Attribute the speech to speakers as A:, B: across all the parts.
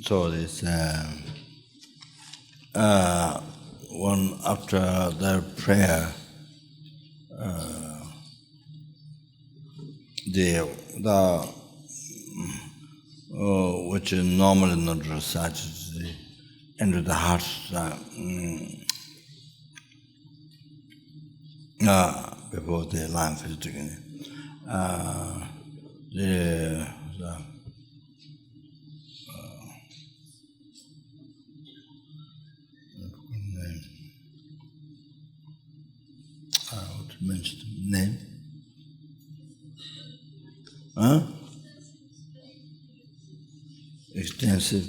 A: So this one after their prayer, the which is normally not recited into the heart before the line is taken. What mentioned name? Huh? Extensive.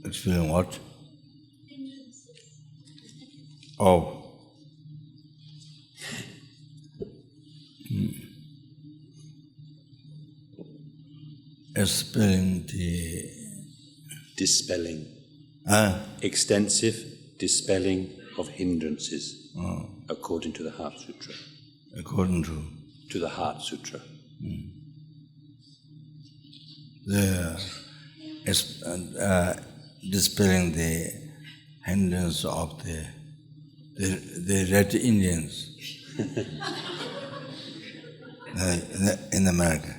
A: Explaining what? Oh.
B: Dispelling. Extensive dispelling of hindrances, according to the Heart Sutra.
A: According to?
B: To the Heart Sutra.
A: Dispelling the hindrance of the Red Indians in America.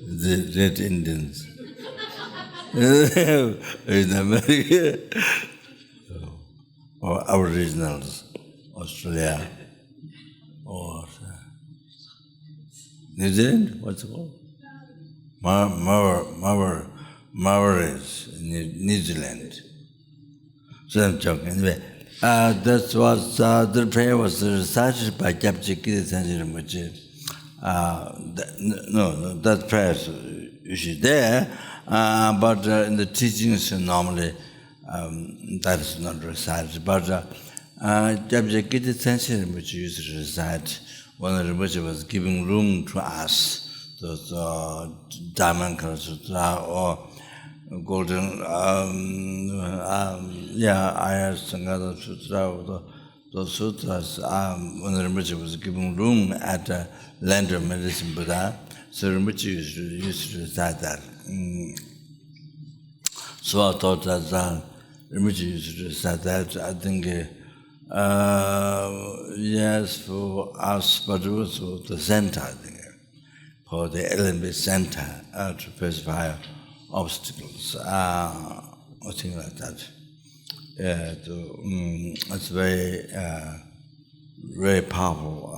A: The Red Indians in America, or Aboriginals, Australia, or New Zealand, what's it called? Maoris, New Zealand. So I'm joking. Anyway, that was the prayer was recited by Gyabje Gita Tenzin Rinpoche. No, that prayer is usually there, but in the teachings normally that is not recited. But Gyabje Gita Tenzin Rinpoche used to recite when the Rinpoche was giving room to us, those Dharmakala Sutra or Golden Ayat Sangata Sutra, those sutras, when the Rinpoche was giving room at the land of Medicine Buddha, so Rinpoche used to recite that. So I thought that Rinpoche used to recite that. I think, yes, for us, but also the center, I think, for the LMB center to pacify obstacles, or things like that. It's very, very powerful,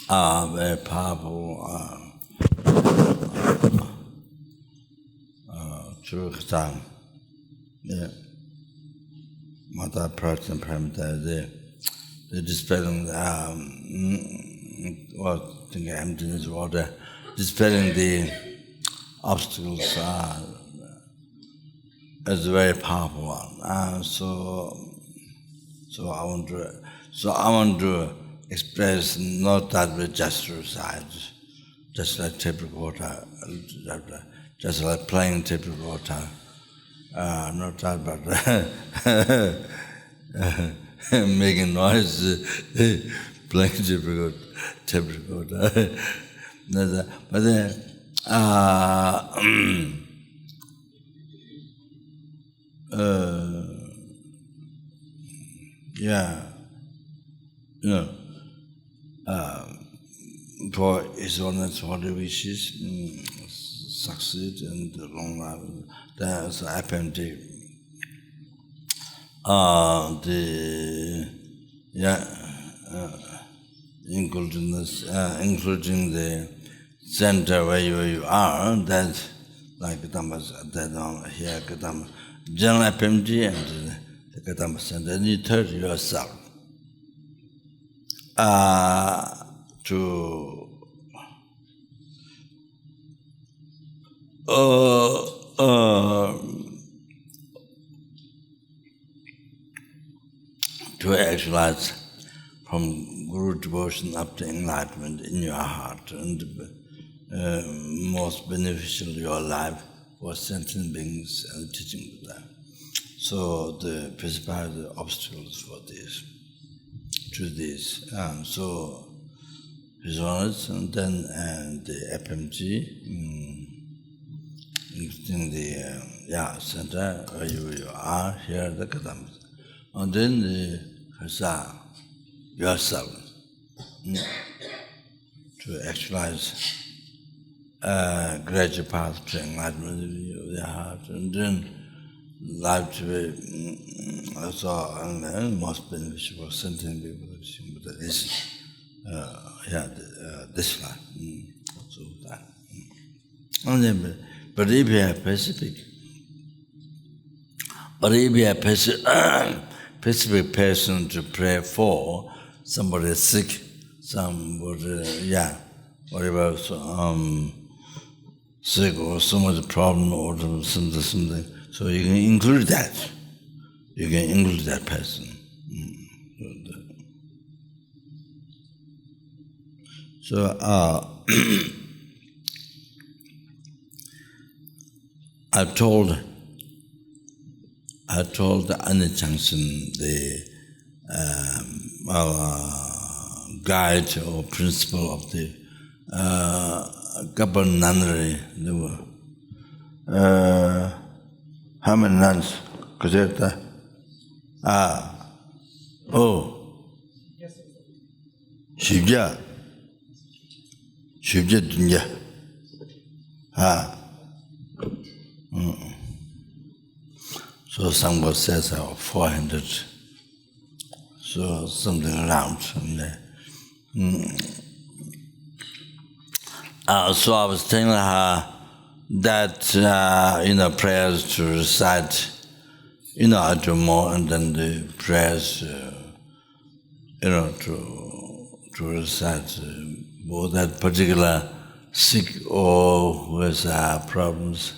A: very powerful true Khatan. Yeah. Mata Prajna Paramita, the dispelling emptiness, water, dispelling the obstacles is a very powerful one. So I want to express not that we just recite, just like tape recorder, just like playing tape recorder. Not that, but making noise, playing tape recorder. But then, for His Holiness holy wishes, succeed in the long run. There's FMD. Including the center where you are, that's like Kadamba, that here Kadamba, general FMD and the Kadamba center, and you tell yourself to actualize from Guru devotion up to enlightenment in your heart, and most beneficial your life for sentient beings and teaching Buddha. So the principal the obstacles for this, to this. So His Honours, and then the FMG, in the center where you are here, the Kadam, and then the Khasa, yourself, to actualize gradual path to enlightenment of the heart, and then life to be also most beneficial for sentient people. But this, this life. So that. And then, but if you are specific person to pray for, somebody sick, somebody, whatever, sick or so much problem or something. So you can include that. You can include that person. So I told Anna Changson, the guide or principle of the Gabonanari, there were how many nuns? Kazeta? Shivja. Shivja Dunya. So Sangha says 400. So something around. So I was telling her that, prayers to recite, I do more, and then the prayers, to recite both that particular sick or who has problems.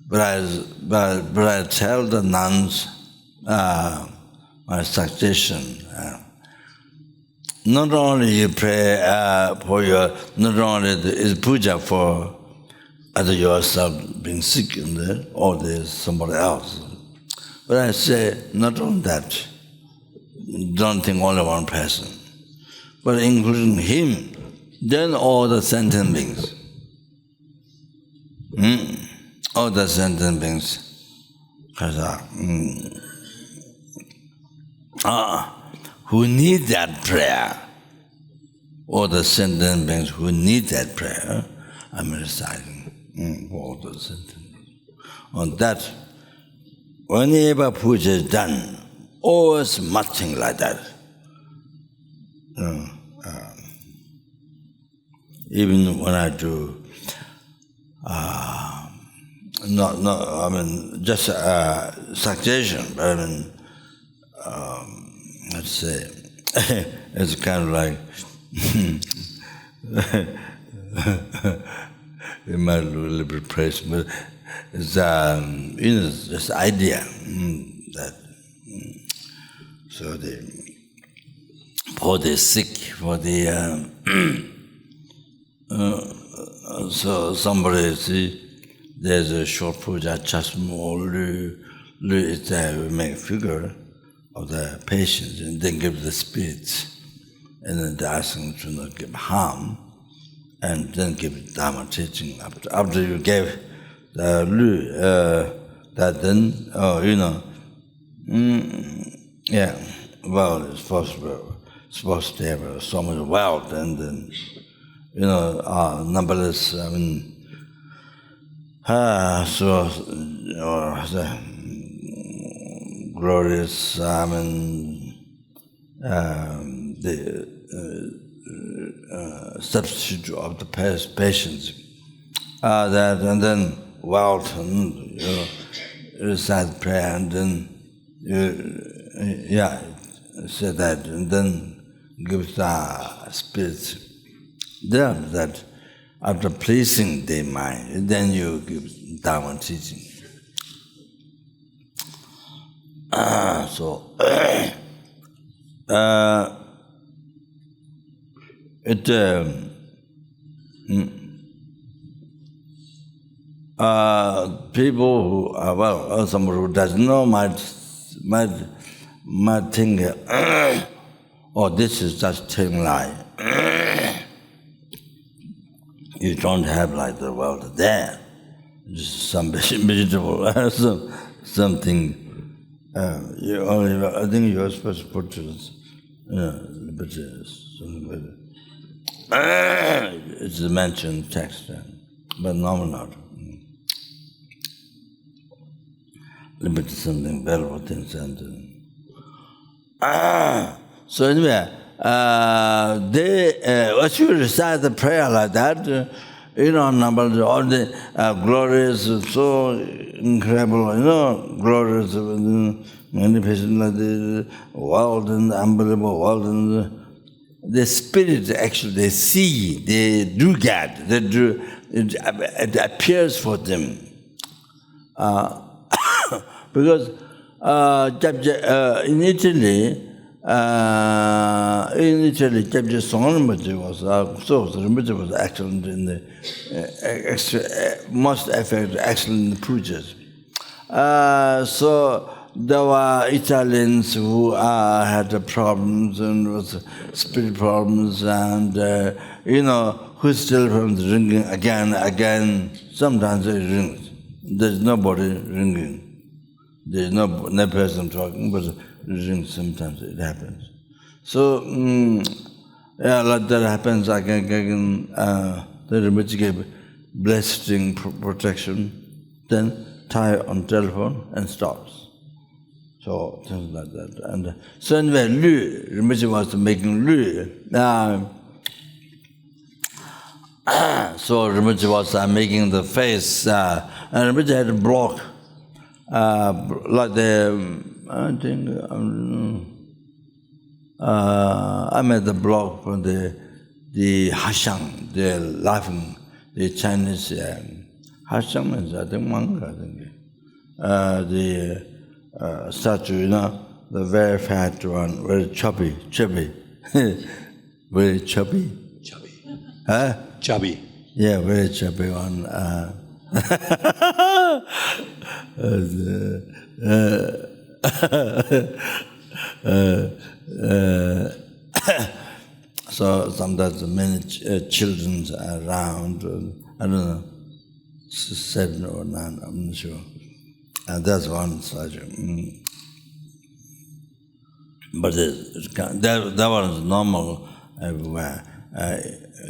A: But I tell the nuns my suggestion. Not only you pray for not only is puja for either yourself being sick in there or there's somebody else. But I say, not only that, don't think only one person, but including him, then all the sentient beings. All the sentient beings. Who need that prayer, all the sentient beings who need that prayer, I'm reciting for all the sentient beings. On that, whenever puja is done, always marching like that. Even when I do, just suggestion, but let's say, it's kind of like, it might look a little bit praise, but it's just idea that so for the sick, for the so somebody see there's a short puja, just more is there, we make a figure of the patient and then give the spirits, and then they ask them to not give harm, and then give Dharma teaching. After you gave the that then, well, it's supposed to have so much wealth, and then, numberless, glorious, the substitute of the patience, that, and then wealth, and recite prayer, and then say that, and then give the spirits. Then that after pleasing the mind, then you give Dharma teaching. So People who, somebody who doesn't know might think, oh, this is just telling lie. You don't have like the world there. Just some vegetable, something. You only, I think you're supposed to put it's a mentioned text, but normal not. Limit something valuable things and so anyway, they once you recite the prayer like that, number all the glorious, so incredible, glorious manifestation like the world and the unbelievable world and the spirit actually they see, they do get, it appears for them. Because in Italy, Chapter Songamati was excellent in the most effective, excellent preachers. So there were Italians who had problems and was spirit problems, and who still from ringing again. Sometimes it rings. There's nobody ringing. There's no person talking, but it rings. Sometimes it happens. So like that happens. I can the Rinpoche gave blessing protection, then tie on telephone and starts. So things like that. And so anyway, Rinpoche was making Lu. So Rinpoche was making the face, and Rinpoche had a block, like the, I think, I made the block for the Hashang, the laughing, the Chinese, Hashang is, I think, manga, I think. The statue, the very fat one, very chubby. Very chubby.
B: Chubby.
A: Huh?
B: Chubby.
A: Yeah, very chubby one. So sometimes many children around, I don't know, 7 or 9, I'm not sure. And that's one statue. But that was normal everywhere. I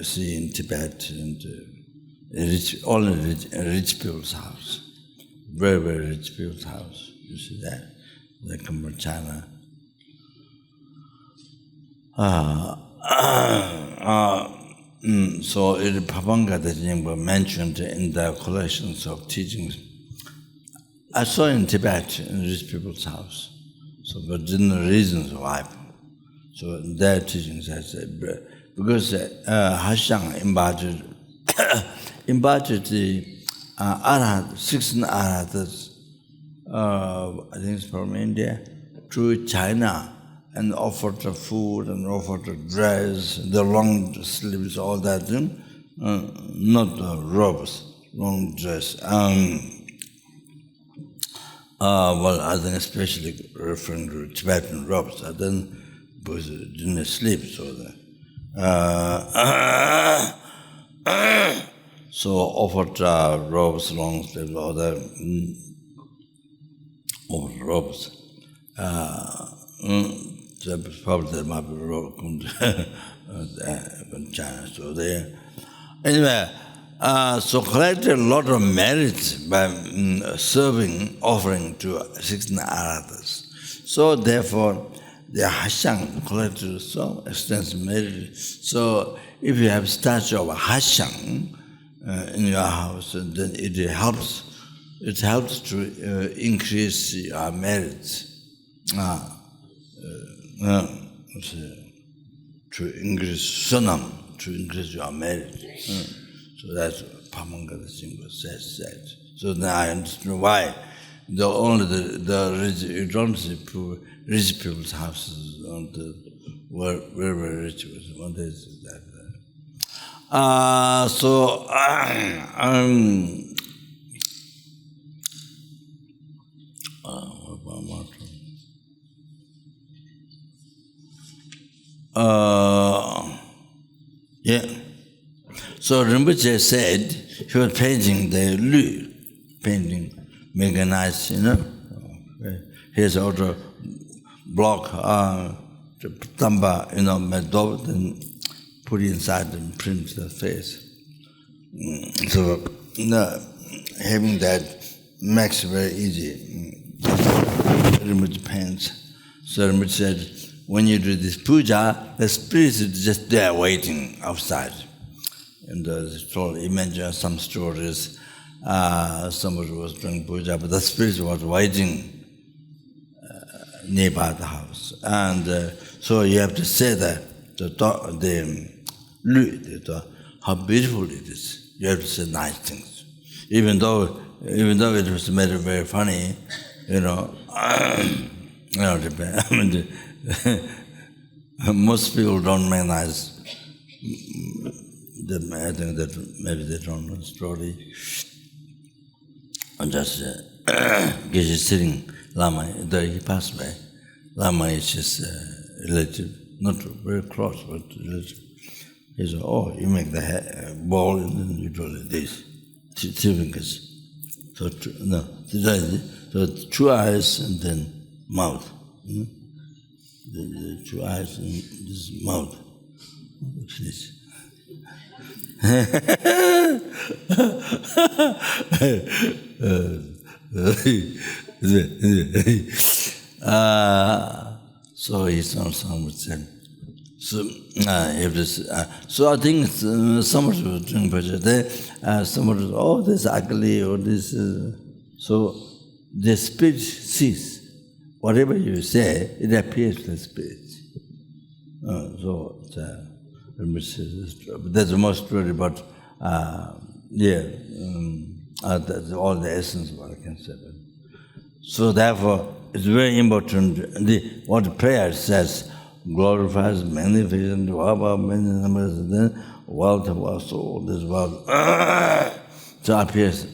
A: see in Tibet and only rich people's house. Very, very rich people's house. You see that? They come from China. So Papanga Dajingpa mentioned in the collections of teachings. I saw in Tibet, in rich people's house. So, but didn't know reasons why. So in their teachings, I said, because Hashang embodied the Arhat, 16 Arhats, I think it's from India, to China, and offered the food and offered the dress, the long sleeves, all that, not the robes, long dress. Well, I think especially referring to Tibetan robes, I didn't sleep, so so offered robes, long sleeves, all that, offered robes. Probably there might be a robe from China, so there. Anyway, so collected a lot of merits by serving, offering to 16 Arathas. So therefore, the Hashang collected so extensive merit. So if you have a statue of Hashang in your house, then it helps to increase your merits. To increase sunam, to increase your merit. So that's what Pamangala Singha said. So now I understand why only the rich, you don't see rich people's houses on the very rich ones. One day is that. Yeah. So Rinpoche said he was painting the Lu, painting, make a nice, Here's also block, tamba, metal, then put it inside and print the face. So having that makes it very easy. Rinpoche paints. So Rinpoche said, when you do this puja, the spirit is just there waiting outside. And imagine some stories, somebody was doing puja, but the spirit was waiting nearby the house. And so you have to say that, how beautiful it is. You have to say nice things. Even though it was made very funny, most people don't make nice. I think that maybe they don't know the story. And just Geshe sitting, Lama, there he passed away. Lama is his relative, not very close, but relative. He said, you make the ball and then you do this, 2 fingers. So, so 2 eyes and then mouth. The 2 eyes and this mouth. Finish. So his own son would say. So I think somebody was doing puja. Somebody was, this is ugly, or this is... So the spirit sees. Whatever you say, it appears to the spirit. That's the most story, but that's all the essence of what I can say. So therefore, it's very important. What the prayer says, glorifies, magnificent, many numbers, then wealth of our soul, this world. So appears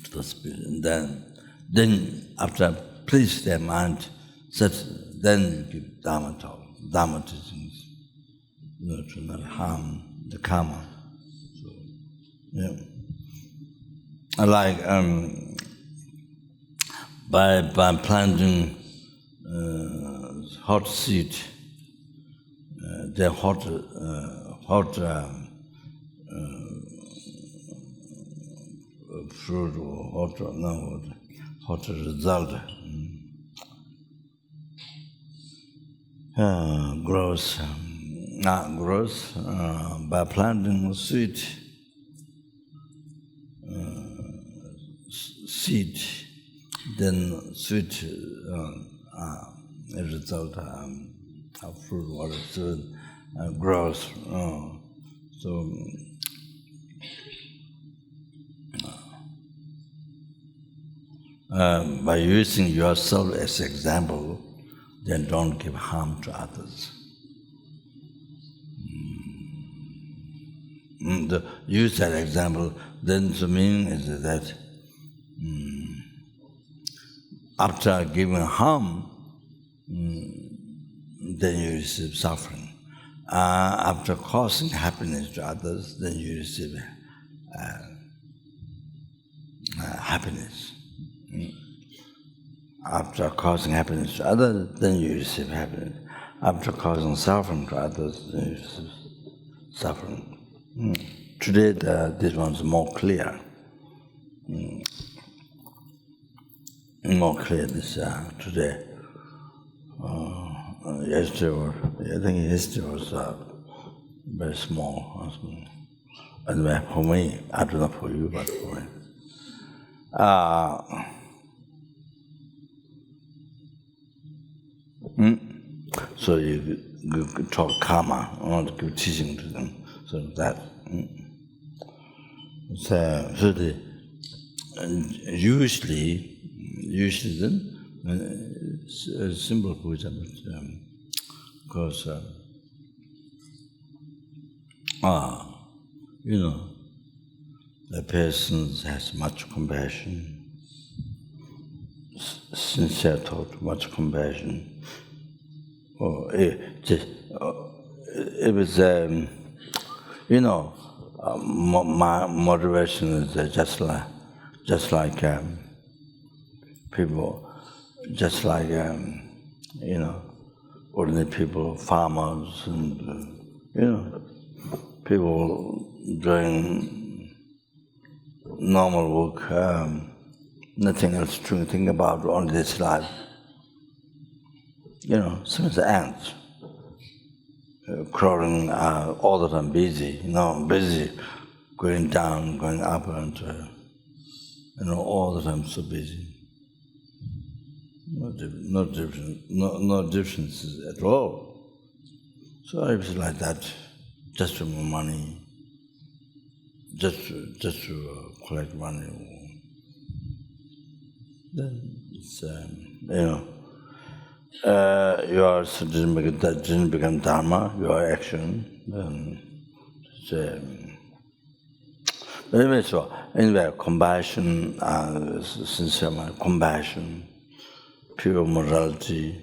A: to the spirit. And then after please their mind, then you give Dhamma talk, Dhamma teachings, to not harm the karma. So, like by planting hot seed, the hot fruit or hot result. Grows by planting sweet seed, then sweet result of fruit water grows. So by using yourself as example, then don't give harm to others. Use that example, then the meaning is that after giving harm, then you receive suffering. After causing happiness to others, then you receive happiness. After causing happiness to others, then you receive happiness. After causing suffering to others, then you receive suffering. Today, this one's more clear. More clear this today. Yesterday was very small. Anyway, for me, I don't know for you, but for me. So you talk karma, I want to give teaching to them. So that. So And usually then, simple puja, but of course, the person has much compassion, sincere thought, much compassion. If it's, my motivation is just like people, just like ordinary people, farmers, and people doing normal work, nothing else to think about, only this life. Same as the ants, crawling all the time, busy, busy, going down, going up, and all the time so busy. No differences at all. So if it's like that, just for money, just to collect money, then it's your didn't become dharma, your action, then anyway, compassion, sincere compassion, pure morality,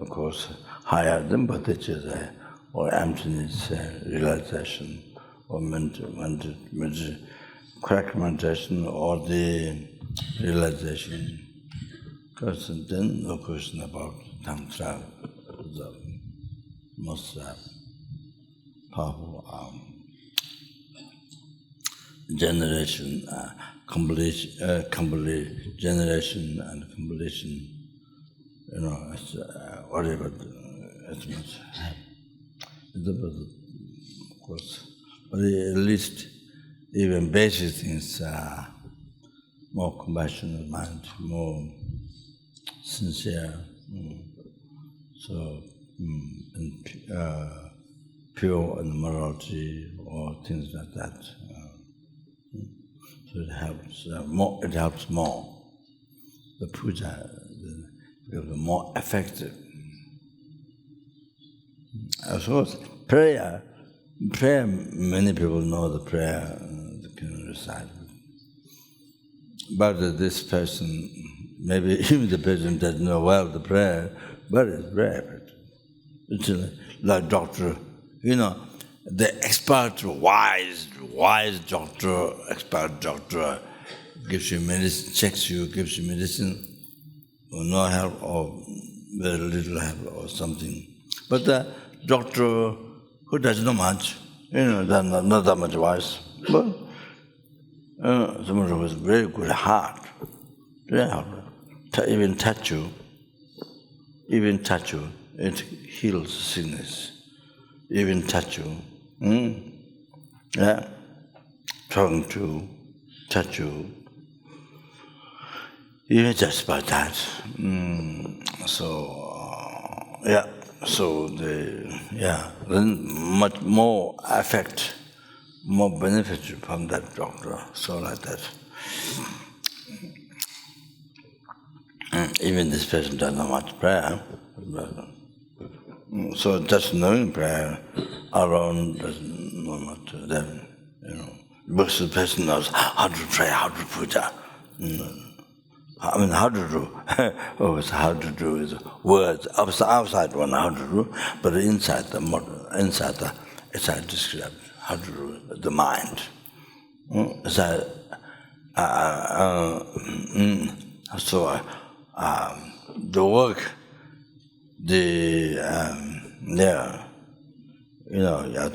A: of course, higher than bodhicitta, or emptiness realization, or correct meditation, or the realization. Because then no question about Tantra, the most powerful generation, complete generation and completion, whatever, as much. Of course, but at least even basic things, more compassionate mind, more sincere, so and pure and morality or things like that. So it helps more. It helps more. The puja becomes more effective. Of course, prayer. Many people know the prayer they can recite, but this person. Maybe even the person doesn't know well the prayer, but it's prayer. It's like doctor, the expert, wise doctor, expert doctor gives you medicine, checks you, gives you medicine, or no help, or very little help, or something. But the doctor who doesn't know much, not that much wise, but someone who has very good heart, even touch you, it heals sickness. Even touch you, talking to, touch you, even just by that. Then much more effect, more benefit from that doctor. So like that. Even this person doesn't know much prayer, so just knowing prayer alone doesn't know much. Then, most of the person knows how to pray, how to puja. How to do. How to do is words outside one how to do, but inside it's described how to do the mind. The work,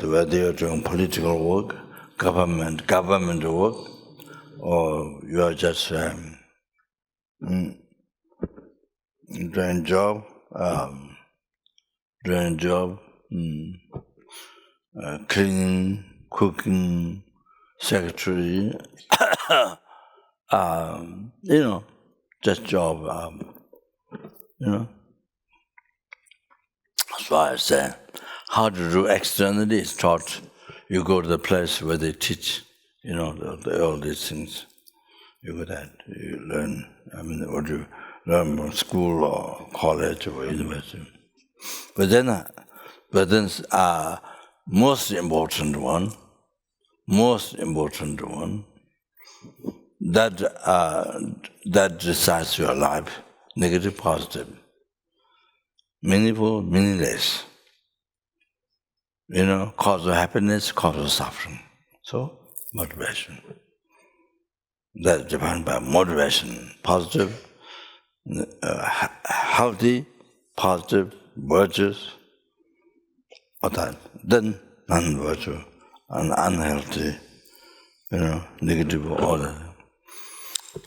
A: whether you're doing political work, government work, or you are just doing job, cleaning, cooking, secretary, just job, That's why I say, how to do externally is taught. You go to the place where they teach, all these things. You go that, you learn, what you learn from school or college or university. But then, most important one, that decides your life, negative, positive, meaningful, meaningless. Cause of happiness, cause of suffering. So, motivation. That's defined by motivation, positive, healthy, positive, virtuous, then non-virtuous, and unhealthy, negative order.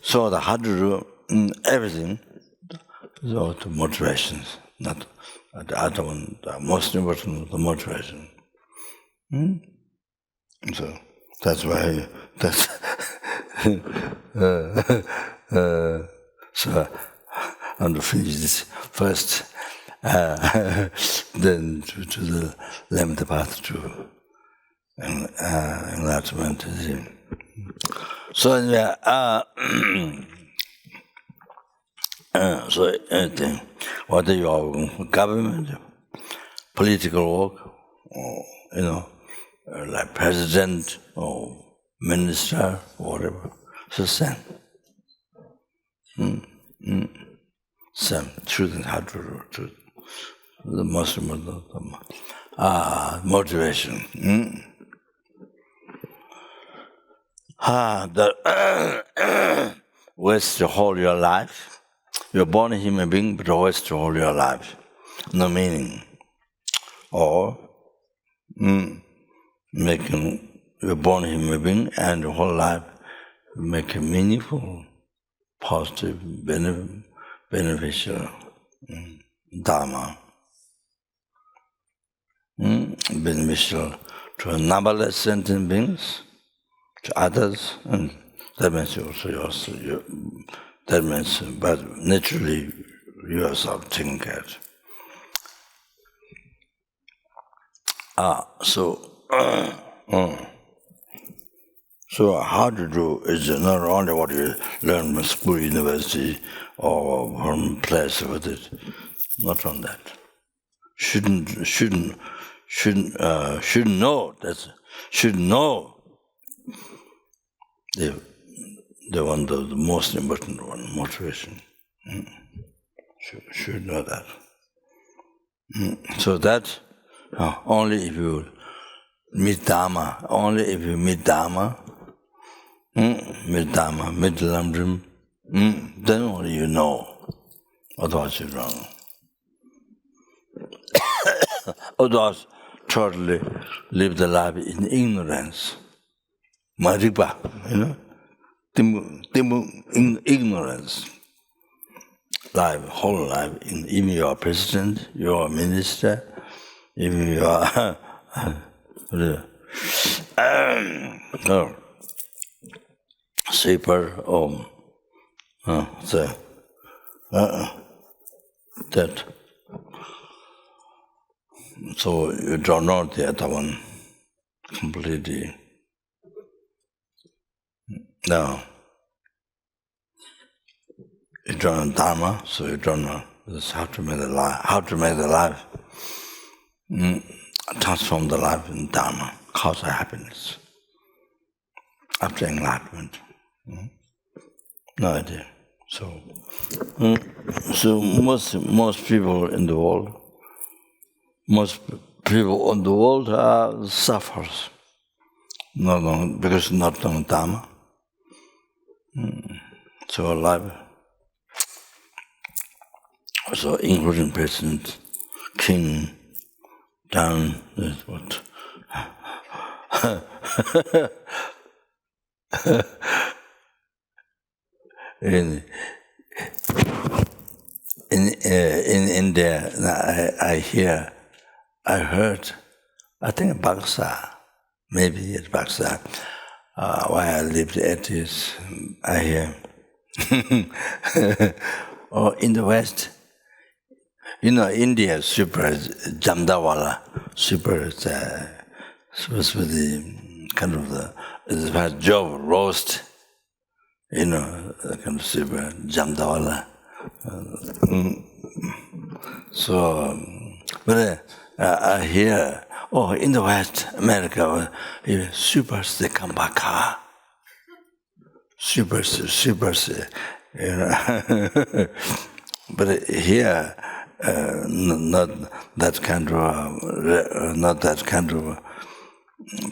A: So how to do everything is all to motivations, not the other one, the most important, the motivation. So that's why so I want to finish this first, then to the 11th path to enlightenment. So so anything, whether you are government, political work, or like president or minister or whatever, so same. Same, truth and how to do truth. The most important motivation. The ways to hold your life. You're born a human being, but always to hold your life. No meaning. Or you're born a human being and your whole life make a meaningful, positive, beneficial Dharma. Beneficial to numberless sentient beings, to others, and that means that means, but naturally yourself taking care. So how to do is not only what you learn from school, university, or from place with it. Not on that. Should know the most important one, motivation. Should know that. So that only if you meet Dharma, meet Lamdrim, then only you know. Otherwise you're wrong. Otherwise, totally live the life in ignorance. Maripa, in ignorance. Whole life, even you are president, you are minister, even you are sweeper, that. So you don't know the other one completely. No. You don't know Dharma, so you don't know how to make the life, transform the life in Dharma, cause of happiness. After enlightenment. No idea. So most people in the world, are sufferers. Because not knowing Dharma. So life. So including president, king, down, what? In India, I heard, I think Baksa, maybe it's Baksa, where I lived 8 years, I hear. Or in the West, India super Jamdawala, super supposed to be the kind of the job roast. kind of super Jamdawala. So, but I hear, in the West, America, supers, they come back. Supers, But here, not that kind of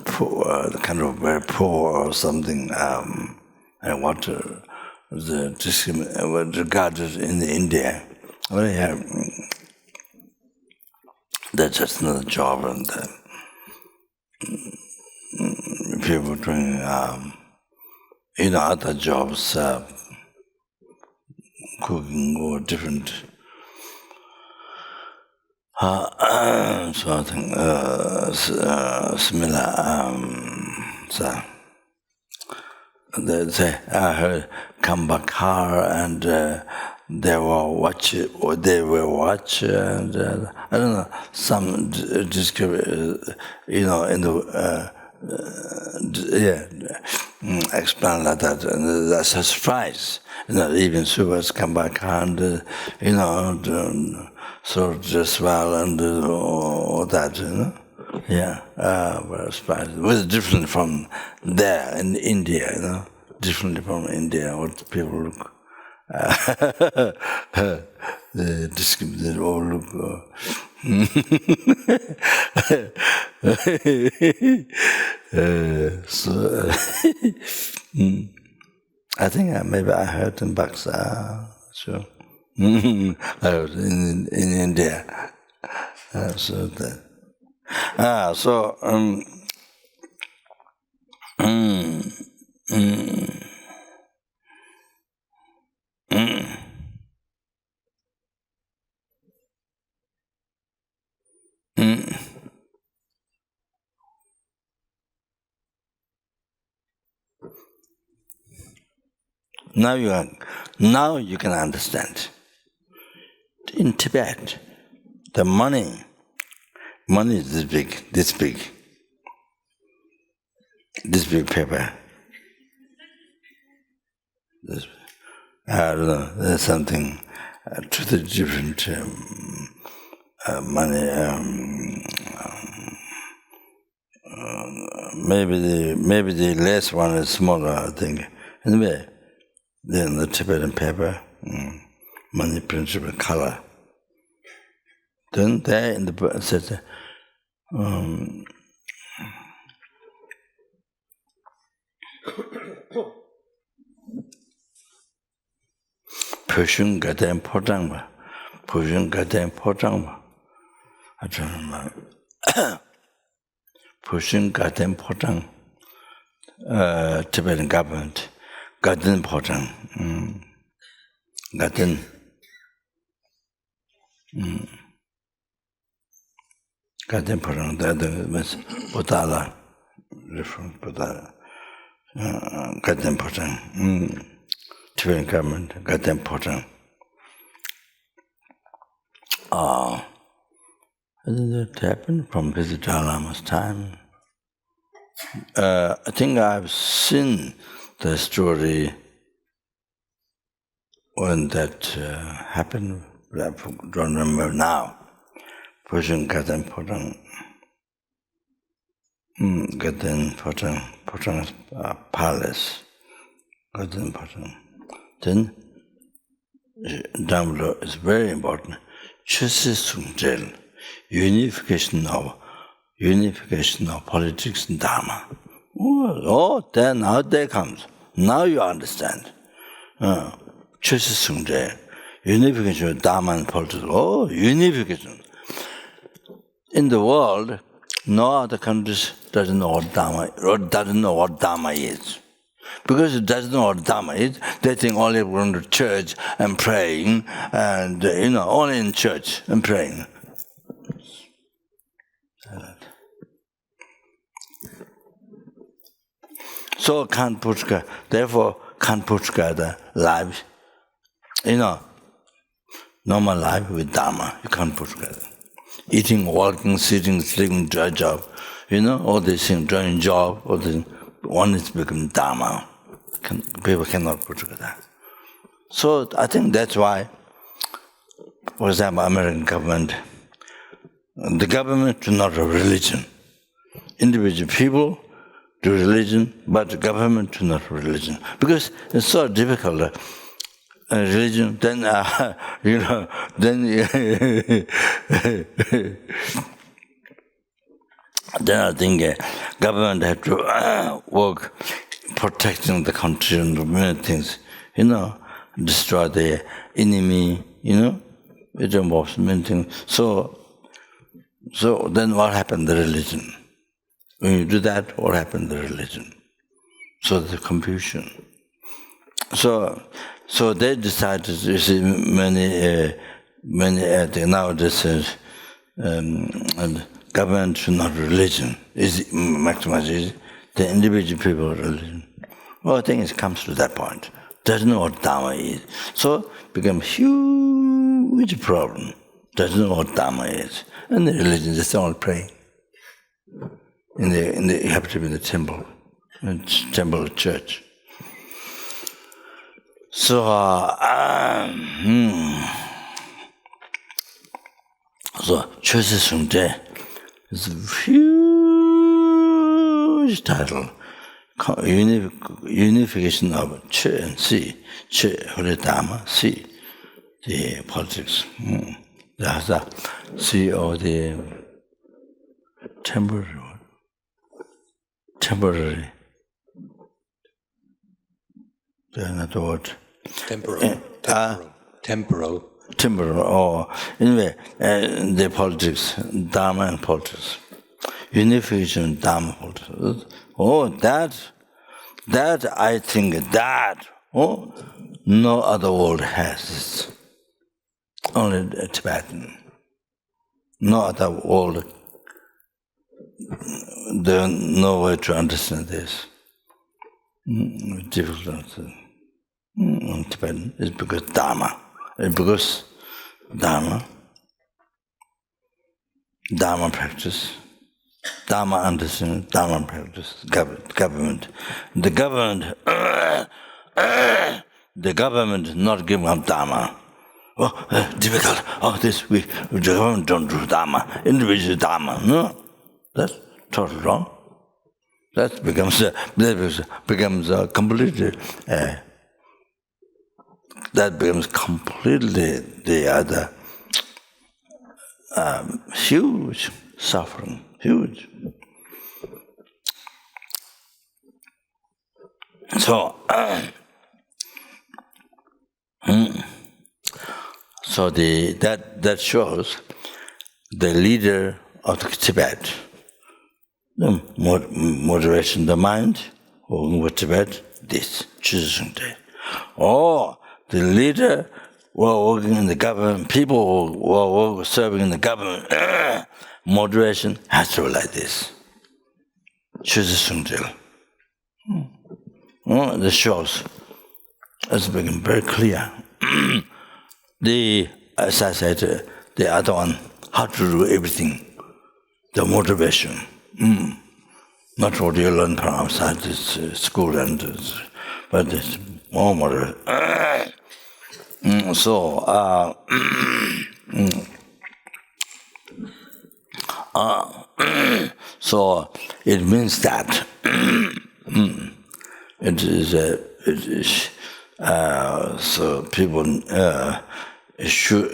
A: poor, kind of very poor or something. I want to regarded in India. Well, yeah, that's just another job, and people doing other jobs, cooking or different something similar. So they say, I heard Kambakar, and they will watch, and I don't know, some description, in the explain like that, and that's a surprise. Even Subhas Kambakar, and so just well, and all that, very surprised. It was different from there in India, differently from India, what people look. They all look. So, I think maybe I heard in Baksa, sure. I was in India. So that. Now you can understand. In Tibet, the money is this big paper. I don't know, there's something to the different money. Maybe the last one is smaller, I think. Anyway, then the Tibetan paper, money principle color. Then there in the book it says, Pushing Gaten Potangba. I don't remember. Pushing Gaten Potang, Tibetan government, Gaten Potang, Gaten. Gaten Potang, that was Potala, different Potala. Gaten Potang, Tibetan government, Gaten Potang. Hasn't that happened from Visitor Lama's time? I think I've seen the story when that happened, but I don't remember now. Pushing Gaten Potang, Potang Palace, Gaten Potang. Then, down below is very important. Chöse Sungzhel, unification of politics and Dharma. Then now there comes. Now you understand. Chöse Sungzhel, unification of Dharma and politics. Unification. In the world, no other countries doesn't know what Dharma is. Because it doesn't know what Dharma is, they think only going to church and praying, and only in church and praying. So can't put together, therefore can't put together life, normal life with Dharma, you can't put together. Eating, walking, sitting, sleeping, job, all these things, doing job, all these things, one is become Dharma. people cannot put together. So I think that's why, for example, American government, the government do not have religion. Individual people do religion, but the government do not have religion. Because it's so difficult. Religion, then, then I think government have to work protecting the country and many things, destroy the enemy, it involves many things. So then what happened to religion? When you do that, what happened to religion? So the confusion. So they decided, you see, many nowadays, government should not religion. Is maximize the individual people religion. Well, I think it comes to that point. Doesn't know what Dharma is. So become huge problem. Doesn't know what Dharma is. And the religion just all praying. You have to be in the temple, church. So, Chosi Sungde is a huge title. Unification of Che and Si. Che, Holy Dharma, Si, the politics. That's the Si of the temporary. Another word. Temporal, or anyway, the politics, Dharma and politics. Unification, Dharma, politics. Oh, that I think no other world has this. Only Tibetan. No other world, there's no way to understand this. Difficult in Tibetan is because Dharma. Because Dharma practice, Dharma understanding, Dharma practice, government. The government not giving up Dharma. Oh, difficult. Oh, the government don't do Dharma. Individual Dharma. No, that's totally wrong. That becomes completely. That becomes completely the other huge suffering, huge. So, that shows the leader of the Tibet, the moderation of the mind, working with Tibet, this Chosi Sungde. Oh. The leader were working in the government, people who were serving in the government, moderation has to be like this. Chosi Sungde. This shows, it's become very clear. As I said, the other one, how to do everything, the motivation. Not what you learn from outside this school, but it's more moderate. So it means that it is so people should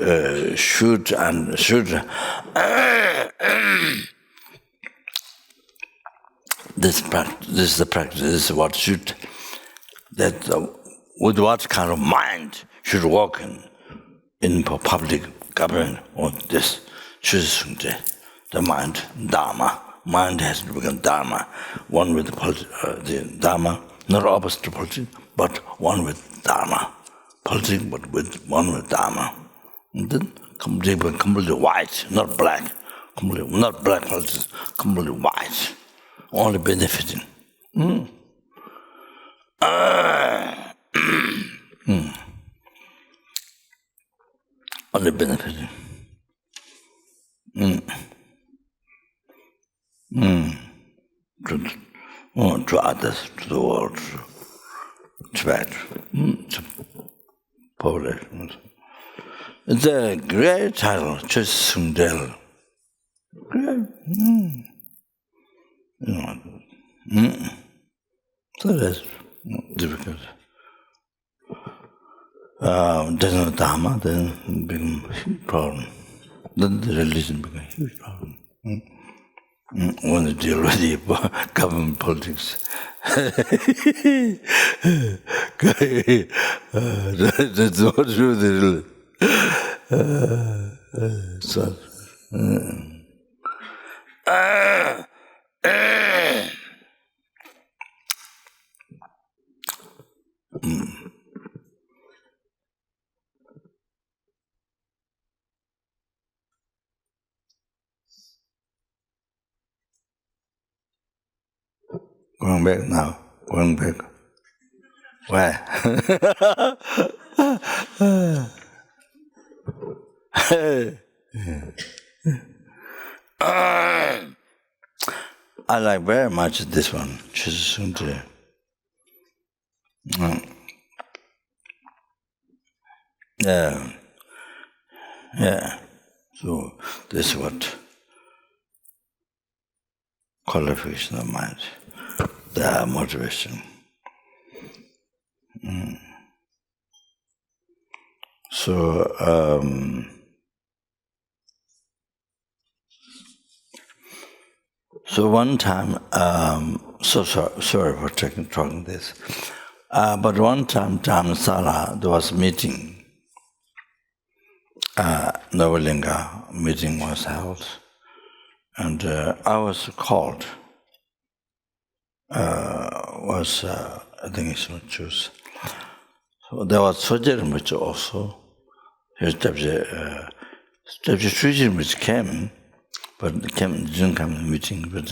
A: this is the practice. This is what should that with what kind of mind should work in public government or this Chosi Sungde, the mind, Dharma. Mind has to become Dharma, one with the Dharma, not opposite to politics, but one with Dharma. Politics, but one with Dharma. And then completely white, not black. Not black politics, completely white. Only benefiting. Only benefiting. To others, to the world. Tibet. Polish. It's a great title, Chösungdel. Great. So that's difficult. There's no Dharma, then it becomes a huge problem. Then the religion becomes a huge problem. When you deal with the government politics. That's not true, the religion. So, going back now, going back. Where? I like very much this one, Chösungdel. Yeah. So this is what qualification of mind, the motivation. So one time, sorry for talking this, but one time Dharamsala, there was a meeting, Novalinga meeting was held, and I was called, I think it's not choose. So there was Soje Rinpoche also, his Deputy Shuji Rinpoche came, but didn't come to the meeting, but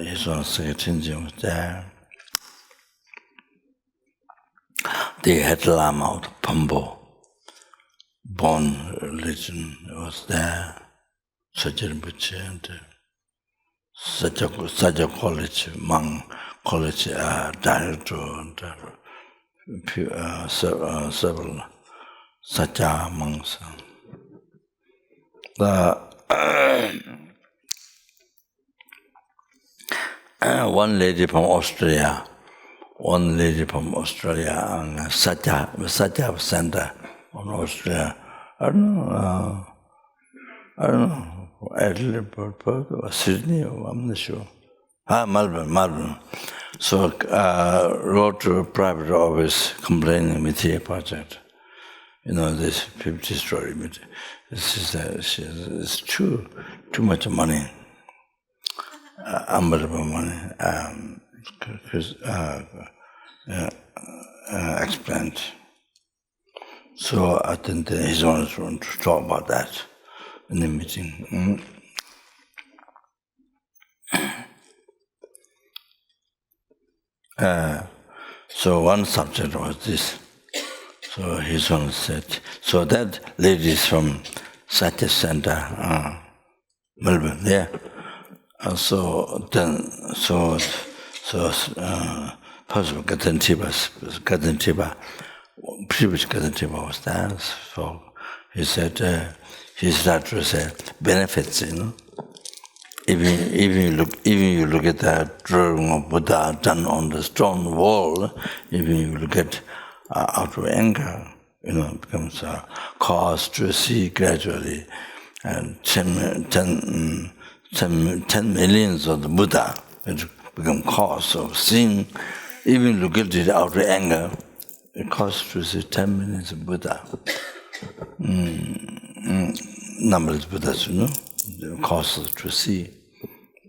A: his own secretary was there. The head Lama of the Pambo, Bon religion was there, Soje Rinpoche and Saja College, Mang College director and several Saja monks. One lady from Australia, Saja Center on Australia. I don't know. Adelaide, Perth, or Sydney, I'm not sure. Melbourne. So wrote to a private office complaining Mithya project. This 50-story Mithya. It's too much money. Unbelievable money. Explained. So I think he's honest to talk about that in the meeting. So one subject was this. So his one said, so that lady is from Satya Center, Melbourne, yeah. So first Gatan Tiba, previous Gatan Tiba was there. So he said, he started to say benefits, Even you look at that drawing of Buddha done on the stone wall, even you look at out of anger, it becomes a cause to see gradually, and 10 millions of the Buddha, it become cause of seeing. Even look at it out of anger, it causes to see 10 millions of Buddha. Numberless Buddhas, the causes to see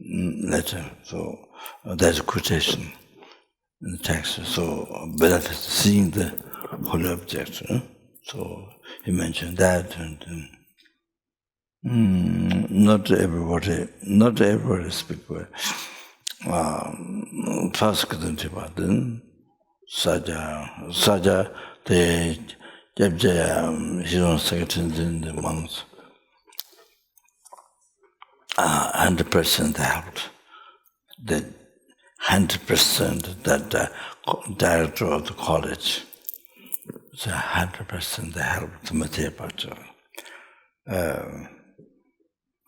A: later. So there's a quotation in the text. So benefits seeing the holy object. So he mentioned that, and not everybody speak well. First Kadantipa, then Saja, the Jabjaya, his own secretary, then the monks. 100% helped. The 100% that the director of the college, so 100% they helped Timothy, but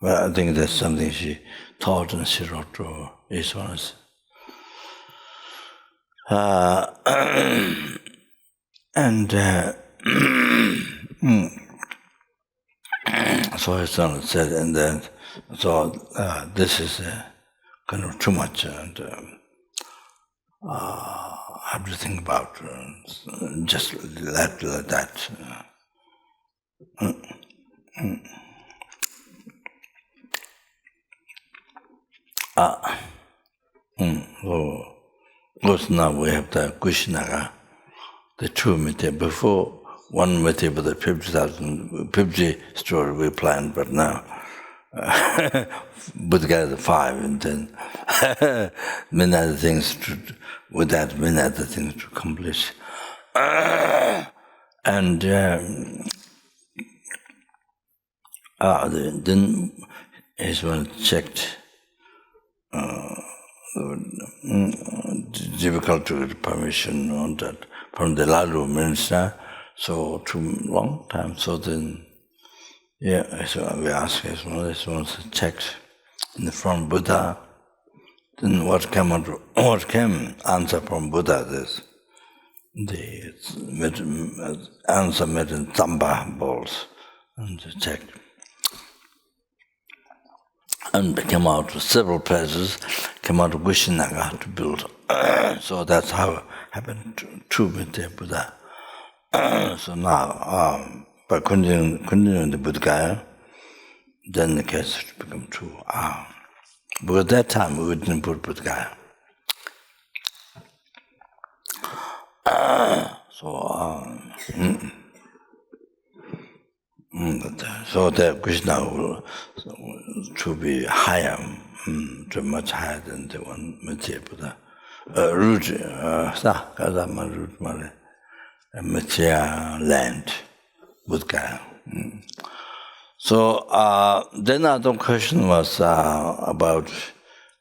A: well, I think that's something she taught and she wrote to each one. And so his son said, and then, so this is kind of too much, and I have to think about just let that. So, of course, now we have the Kushinaga, the two meter. Before, one meter with the 50 story we planned, but now put together 5 and then many other things with that, many other things to accomplish. And then his one checked difficult to get permission on that from the Lalu minister, so too long time. So then, yeah, so we asked his one to check in the front Buddha. Then what came answer from Buddha is the answer made in Tamba balls, and they checked. And they came out to several places, came out to Kushinaga to build. So that's how it happened to Mite Buddha. So now, by continuing the Buddha, then the case become true. But at that time, we didn't put Buddha. So the Krishna will to be higher, to much higher than the one Mithya Buddha. Mithya land, Buddha. So then another question was about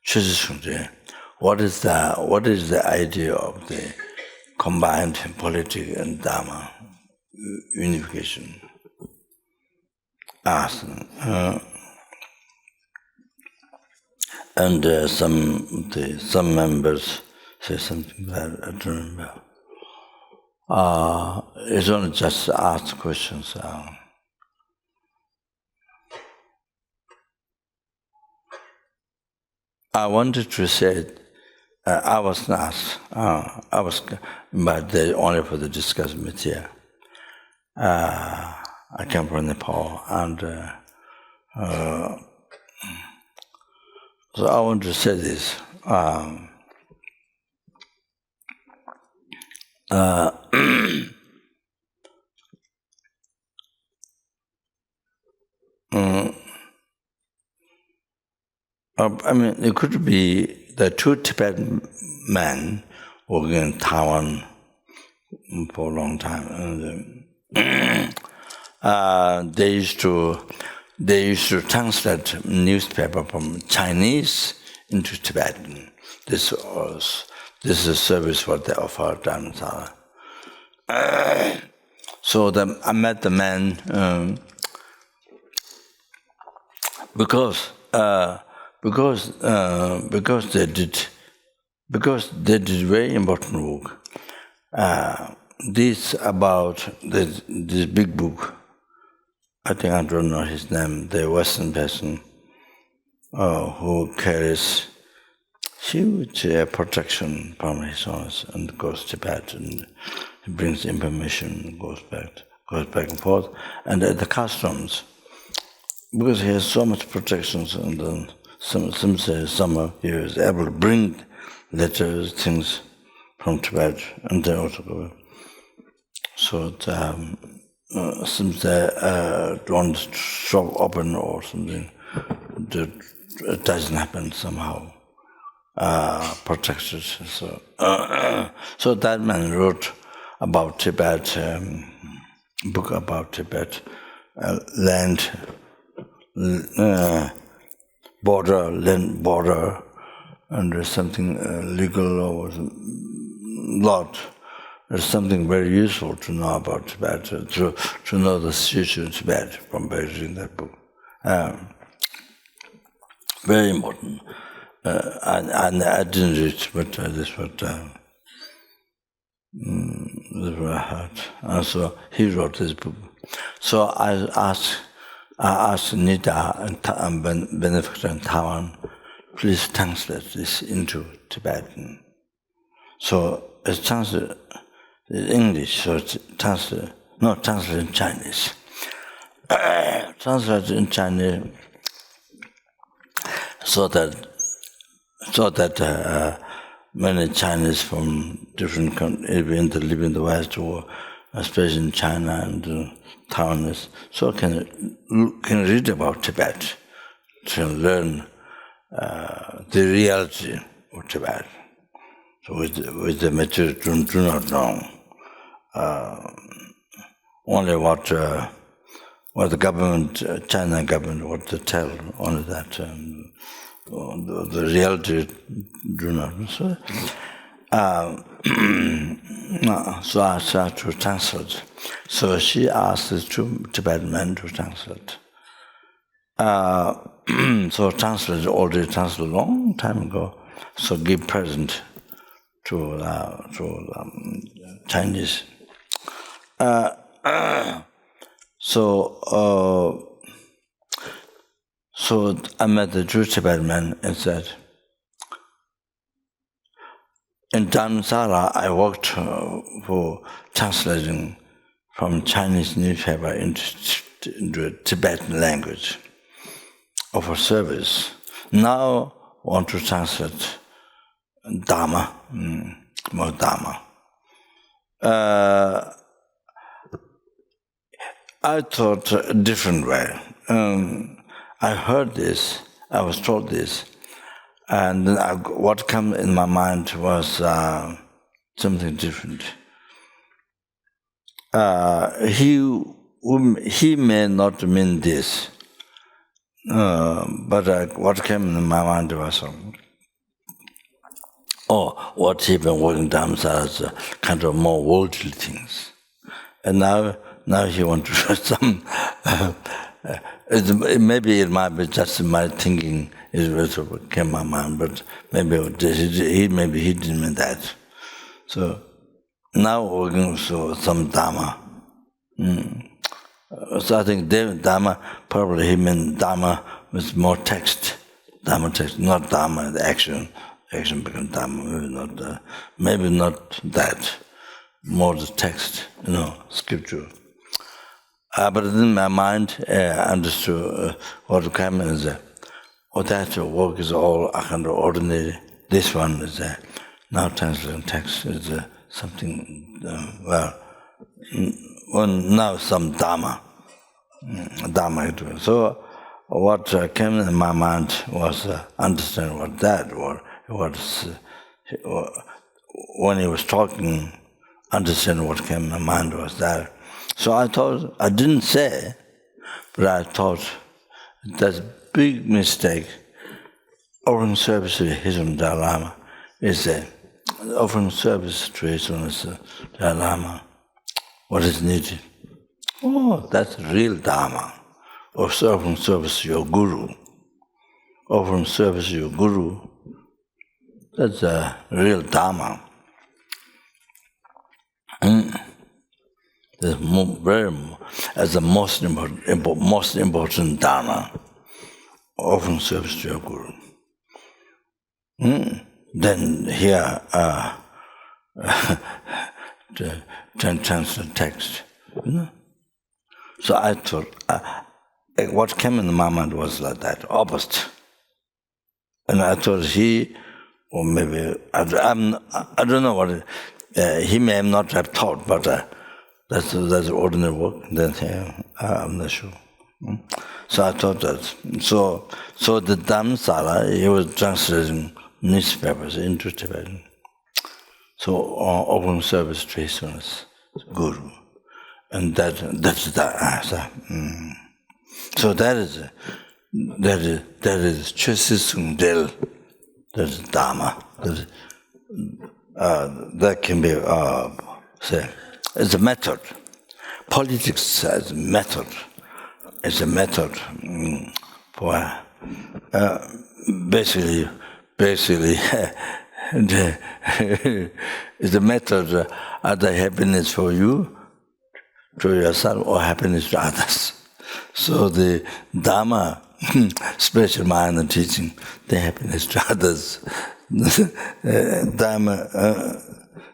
A: Chizishungje. What is the idea of the combined politics and Dharma unification? And some members say something that I don't remember. It's only just ask questions. I wanted to say I was not asked. I was, but only for the discussion material. I came from Nepal, and so I want to say this. I mean, it could be the 2 Tibetan men working in Taiwan for a long time, and they used to translate newspaper from Chinese into Tibetan. This is a service what they offer Dharamsala. So I met the man because they did very important work. This about this big book. I think I don't know his name. The Western person who carries huge protection from his house and goes to Tibet and he brings information, goes back and forth, and at the customs, because he has so much protections, and then some say he was able to bring letters, things from Tibet, and then also go. So some say don't shop open or something, it doesn't happen somehow. Protected. So that man wrote about Tibet, book about Tibet, land border, and there's something legal or lot. There's something very useful to know about Tibet, to know the situation of Tibet from reading that book. Very important. And I didn't read it, but this is what I heard. And so he wrote this book. So I asked Nida and Benefactor in Taiwan, please translate this into Tibetan. So it's translated in English, so it's translated in Chinese. Translated in Chinese so that many Chinese from different countries, even to live in the West, or especially in China and Taiwanese, so can read about Tibet, to learn the reality of Tibet. So with the material do not know only what the government, China government, what to tell, only that. The reality do not. So I started to translate. So she asked the two Tibetan men to translate. So already translated a long time ago. So give present to Chinese. So I met the Jewish Tibetan man and said, in Dharamsala, I worked for translating from Chinese newspaper into Tibetan language of a service. Now I want to translate Dharma, more Dharma. I thought a different way. I heard this, I was told this, and what came in my mind was something different. He may not mean this, but what came in my mind was, what he been working down as kind of more worldly things, and now he wants to some. Maybe it might be just my thinking is what came in my mind, but maybe he didn't mean that. So now we're going to some Dharma. So I think Dharma, probably he meant Dharma with more text. Dharma text, not Dharma, the action. Action becomes Dharma, maybe not that. More the text, scripture. But in my mind, I understood what came is that work is all kind of ordinary. This one is now translating text is something, now some Dharma. So what came in my mind was understand what that was. When he was talking, understand what came in my mind was that. So I thought, I didn't say, but I thought that's a big mistake. Offering service to His Holiness Dalai Lama is offering service to His Holiness Dalai Lama. What is needed? That's real Dharma. Or offering service to your Guru. Offering service to your Guru, that's a real Dharma. As the most important dharma, offering service to your Guru. Then here, the translate text. So I thought, what came in my mind was like that, opposite. And I thought or maybe, I don't know what he may not have thought, but that's ordinary work. Then I'm not sure. So I thought that. So the Dharamsala, he was translating newspapers into Tibetan. So offering service to His Holiness Guru, and that's the answer. So that is Chösisung Del. There's Dharma. That can be, say, it's a method. Politics as a method. It's a method for basically it's a method either happiness for you, to yourself, or happiness to others. So the Dharma, spiritual mind and teaching, the happiness to others. Dharma,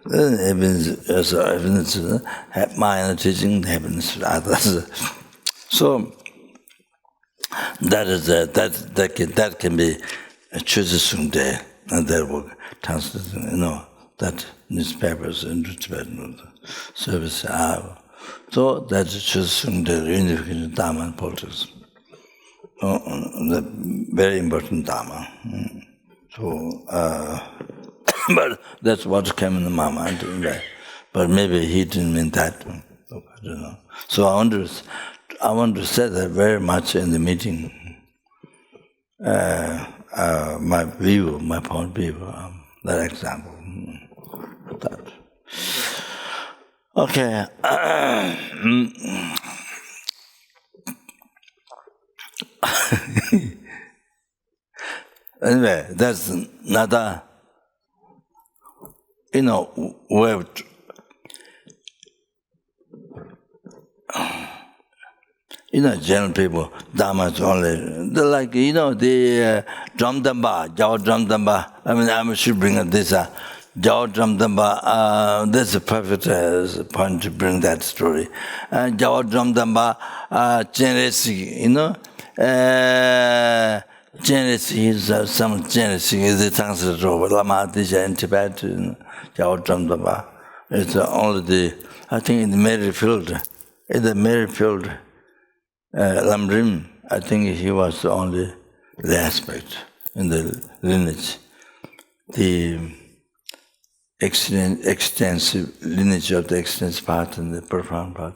A: happiness, mind and teaching, the happiness to others. So that can be Chuzasungde, and that will translate, that newspapers and service are. So that's Chuzasungde, unification Dharma and politics. The very important Dharma. So, but that's what came in my mind. But maybe he didn't mean that. I don't know. So I want to say that very much in the meeting. My view, my point of view, that example. That. Okay. Anyway, that's another, way of general people, Dharma is only, they're like, the Drum Damba, Jao Drum Damba. I should bring up this, Jao Drum Damba, that's a perfect point to bring that story. Jao Drum Damba, Generesi, Generesi is some Generesi is the translator of Lama Disha in Tibet, Jao Drum Damba. It's only I think in the Merrifield, Lamrim, I think he was the only aspect in the lineage. The extensive lineage of the extensive part and the profound part,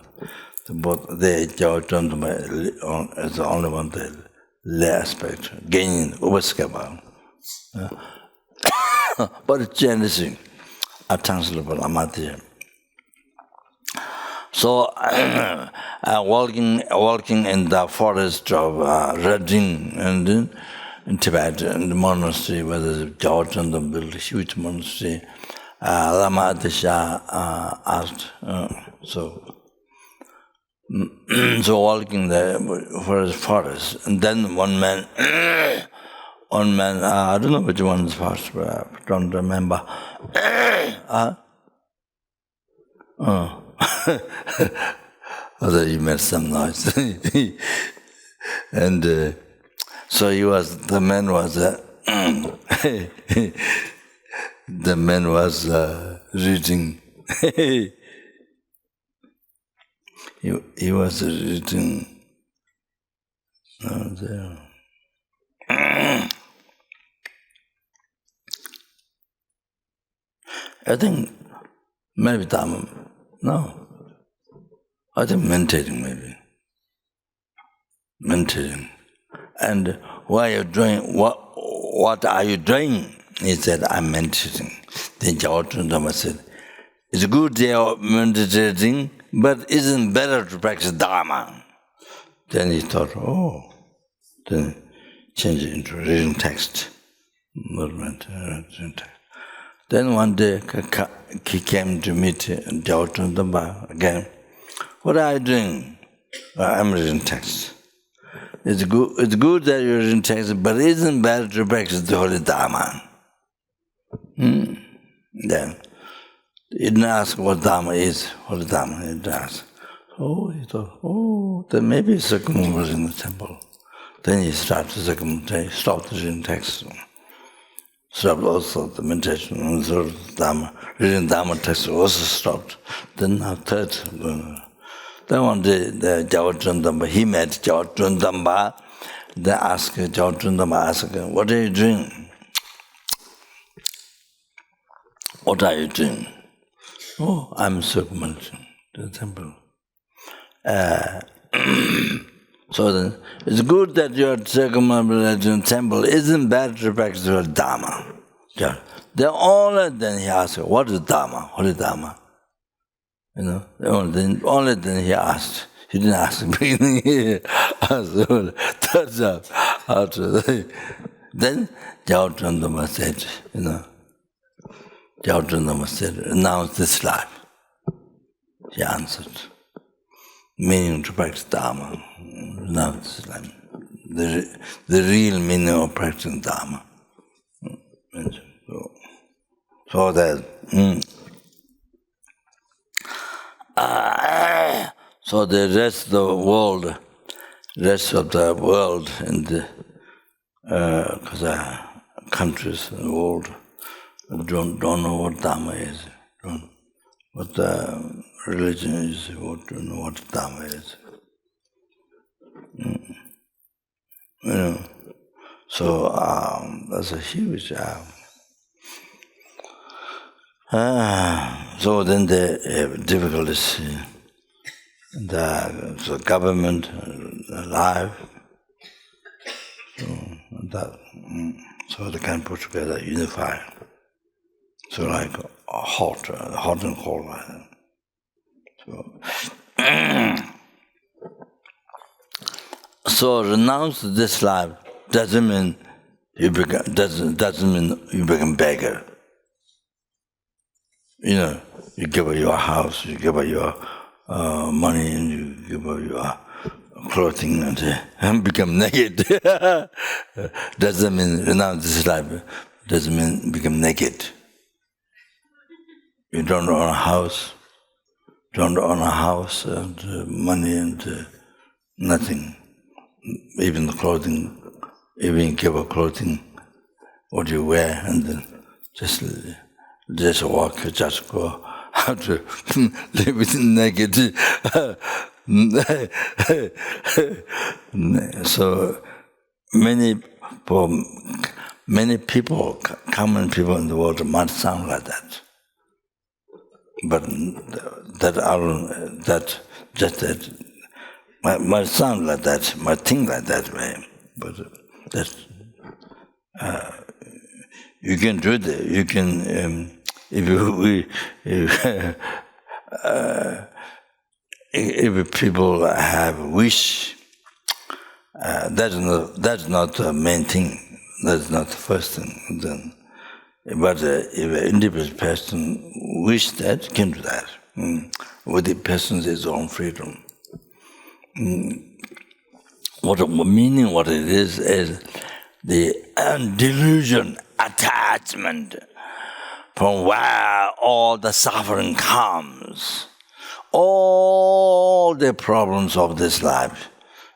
A: both they judged as the only one, the lay aspect, gaining Uvaskaba. But generally, a translatable Amatya. So, walking in the forest of Radin and in Tibet, in the monastery, where the George and them built a huge monastery, Lama Atisha asked, so walking there for the forest, and then one man, I don't know which one is first, but I don't remember. Although you made some noise. And so the man was reading. he was reading. I think maybe Dhamma. No. I think meditating maybe. Meditating. And while you're doing, what are you doing? He said, I'm meditating. Then Jawatun Dhamma said, it's good they are meditating, but isn't better to practice Dharma? Then he thought, then change it into reading text. Movement, reading text. Then one day he came to meet Jawatun Dhamma again. What are you doing? I'm reading text. It's good that you're reading text, but it isn't better to practice the Holy Dharma. Then he didn't ask what Dharma is, Holy Dharma, he didn't ask. He thought, then maybe Sakyamuni was in the temple. Then he started Sakyamuni, stopped reading text. Stopped also the meditation, and so Dharma, reading Dharma text also stopped. Then third, then one day the Jawatun Dhamma, he met Jawatun Dhamma. They asked Jawatun Dhamma, what are you doing? What are you doing? I'm circumventing the temple. So then, it's good that you're circumambulating the temple. Isn't bad to practice your Dharma. Yeah. Then only then he asked, what is Dharma? What is Dharma? You know, only then he asked. He didn't ask in the beginning. He asked third job. Then Jao Trandama said, you know, Jao Trandama said, renounce this life. He answered, meaning to practice Dharma, renounce this life. The real meaning of practicing Dharma. So that so the rest of the world in the countries in the world don't know what Dharma is, what the religion is, don't know what Dharma is. You know, so that's a huge. So then the difficulties in the government, life, so they can put together, unify. So like hot and cold. So renounce this life doesn't mean you become beggar. You know, you give up your house, you give up your money, and you give up your clothing and become naked. Doesn't mean renounce this life. Doesn't mean become naked. You don't own a house, and money and nothing. Even the clothing, even give up clothing, what you wear, and then just walk, just go out to live with naked. So many people, common people in the world might sound like that, but that might sound like that, might think like that way, but that you can do that. You can if people have wish, that's not the main thing. That's not the first thing. Then, but if an individual person wish that, can do that. With the person's own freedom. What it is the delusion, attachment, from where all the suffering comes, all the problems of this life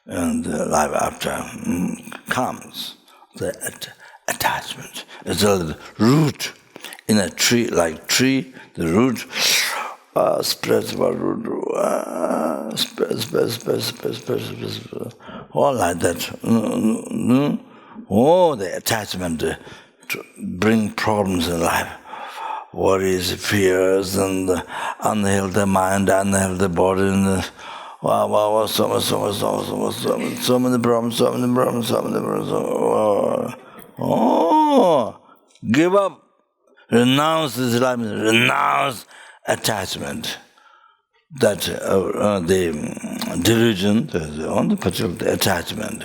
A: and the life after comes. The attachment. It's a root in a tree, like tree, the root spreads about root, spreads, all like that. Oh, the attachment to bring problems in life. Worries, fears, and unhealthy mind, unhealthy body, and so many problems. Give up, renounce this life, renounce attachment. That the delusion, the particular attachment,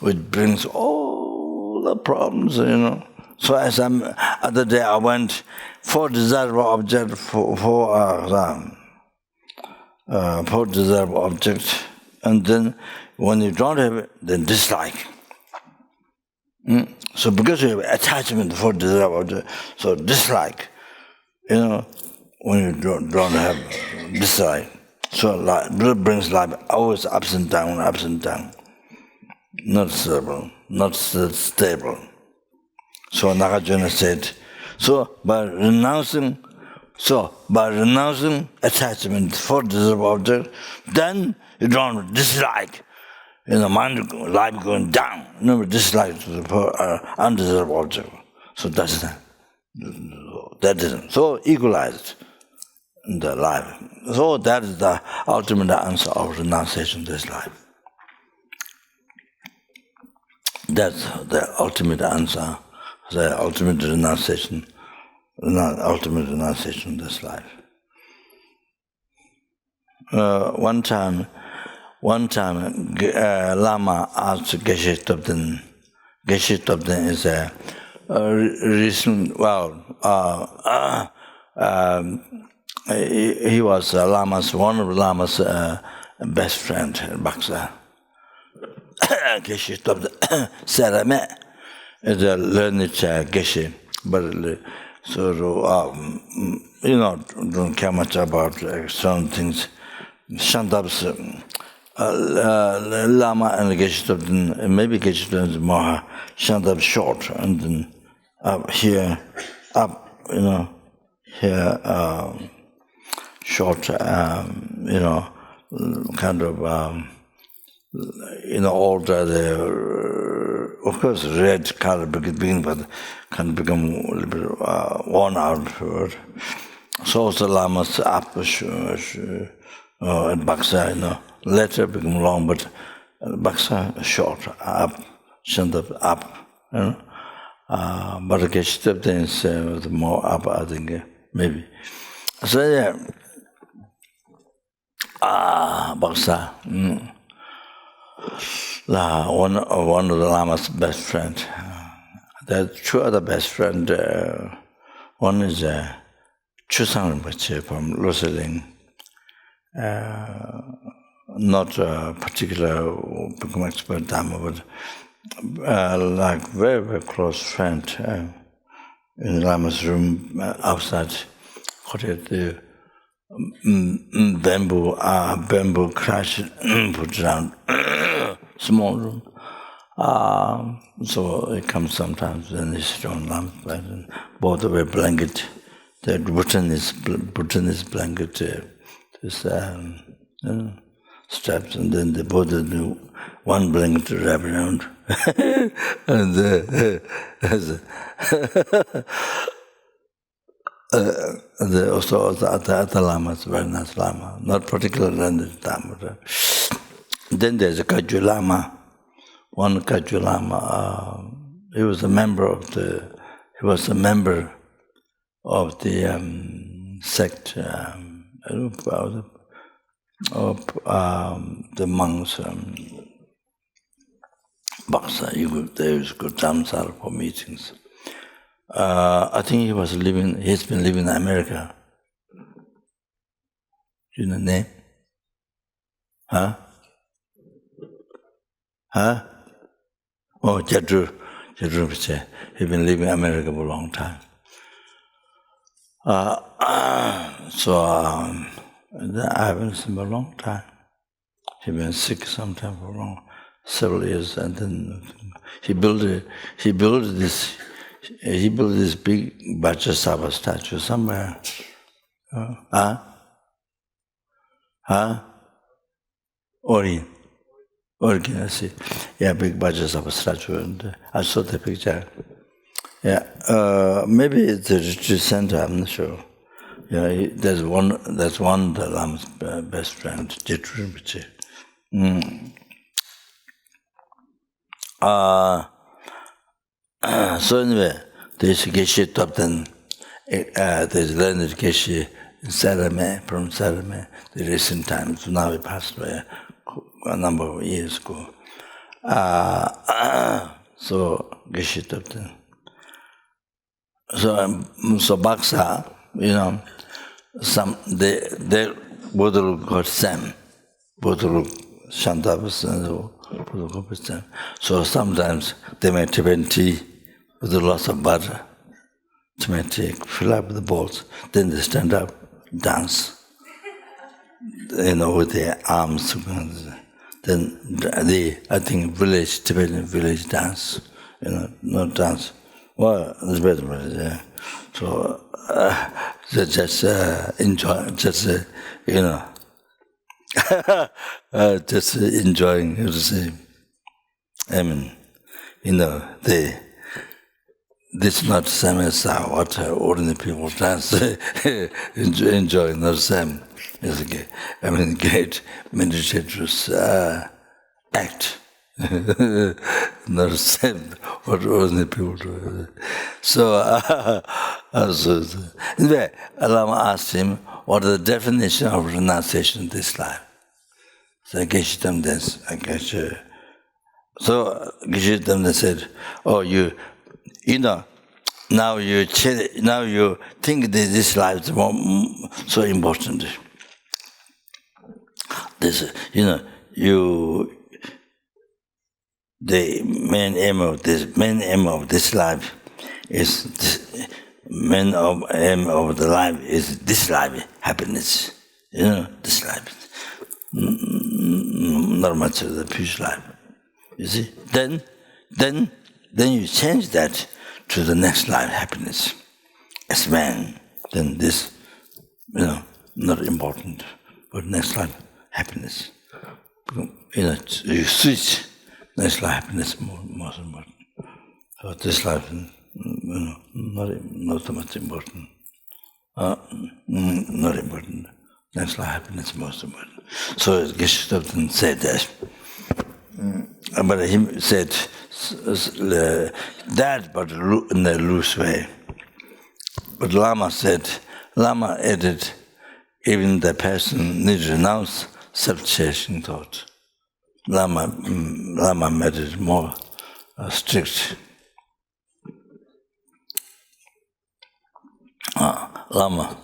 A: which brings all the problems, you know. So as other day I went for desirable object, for desirable object, and then when you don't have it, then dislike. So because you have attachment for desirable object, so dislike, you know, when you don't have dislike. So life brings life always ups and down, not stable, not stable. So Nagarjuna said, by renouncing attachment for desirable object, then you don't dislike. You know, life going down. No dislike for undesirable object. So that isn't. So equalized in the life. So that is the ultimate answer of renunciation of this life. That's the ultimate answer the ultimate renunciation, ultimate renunciation of this life. One time, Lama asked Geshe Topten. Geshe Topten is a recent, he was one of Lama's best friend in Baksa. Geshe Topten Sarame is a learned Geshe, but don't care much about certain things. Shandab's Lama and Geshe Topten, maybe Geshe Topten is more Shandab short, and then here, short, kind of, older, of course, red color beginning, but can become a little bit worn out. So the Lama's up, at Baksa, later become long, but Baksa short, up, Shandab up, but Geshe Topten is more up, I think, maybe. So yeah, Baksa, one of the Lama's best friend. There are two other best friends. One is Chusang Rinpoche from Loseling. Not a particular become expert Dharma, but like very, very close friend in Lama's room outside. The bamboo crash put around small room. So he comes sometimes and he sits on Lama's bed and both wear blanket. They put in his blanket. Straps, and then they both do one blanket to wrap around. And also the other Lamas, very nice Lama, not particularly learned Lama. Then there's a Kagyu Lama. One Kagyu Lama, he was a member of the sect. Of the monks, Baksa, there was good Dhamsara for meetings. I think he's been living in America. Do you know the name? Huh? Oh, Jadru Piche. He's been living in America for a long time. I haven't seen him a long time. He's been sick sometime for several years, and then he built this big Vajrasattva statue somewhere. Oregon, I see. Yeah, big Vajrasattva statue, and I saw the picture. Yeah, maybe it's a retreat center. I'm not sure. Yeah, that's one the Lama's best friend, Jitru Rinpoche. So anyway, there's Geshe Topten, there's learned Geshe in Sarame, from Sarame, the recent times. Now he passed away a number of years ago. So Geshe Topten. So Baksa, they both got Sam, both Shantabas and Sam. So sometimes they make Tibetan tea with lots of butter. Tibetan tea, fill up the bowls. Then they stand up, dance, with their arms. Then I think Tibetan village dance, not dance. Well, it's better, yeah. So they just enjoy, just enjoying. You see, I mean, this is not the same as what ordinary people dance. Enjoy, not the same. It's great meditators act. not same what ordinary people do. So, anyway, Lama asked him, what is the definition of renunciation in this life? So Geshe-Tamden then, so Geshe-Tamden then said, oh, you know, now you think that this life is so important. This, the main aim of this life is aim of the life is this life happiness. This life, not much of the future life. You see, then you change that to the next life happiness. As man, then this, not important, but next life happiness. You switch. Next life happiness most important. So this life, not so much important. Not important. Next life happiness most important. So Geshe-Tamden said that. But he said that, but in a loose way. But Lama added, even the person needs to renounce self-chasing thought. Lama made it more strict. Lama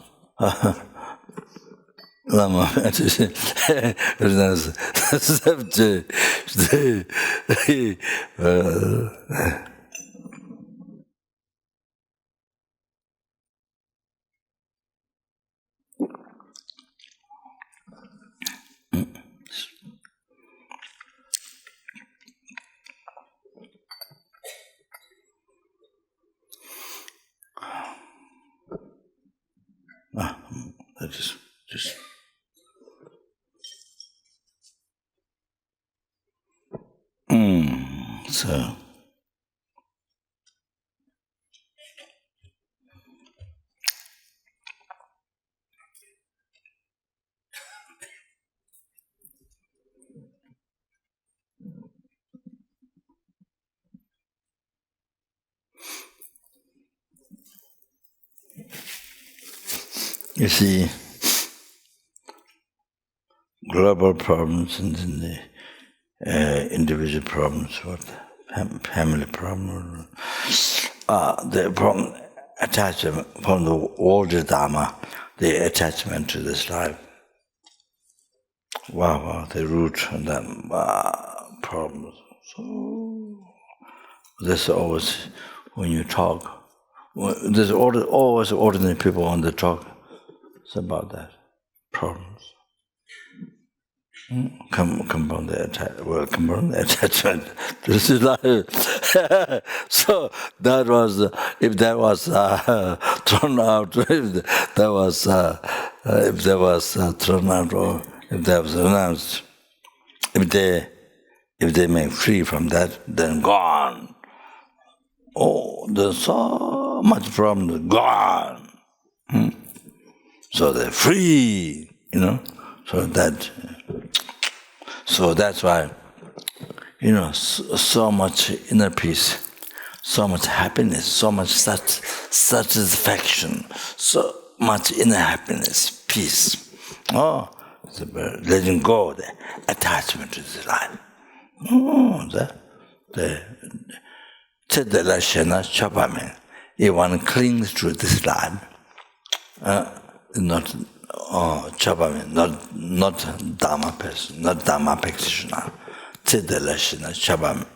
A: made it that is just. So. You see, global problems and then the individual problems, what family problem, the problem attachment from the older Dharma, the attachment to this life. Wow, the root and the problems. So there's always when you talk, there's always ordinary people on the talk. It's about that problems. Come from the attachment. This is life. So that was if that was thrown out, if that was thrown out, or if that was announced, if they make free from that, then gone. Oh, there's so much problem gone. So they're free, So that's why, so much inner peace, so much happiness, so much satisfaction, so much inner happiness, peace. Oh, letting go of the attachment to the life. If one clings to this life, not Dharma person, not Dharma practitioner. Chidalashina Chabam.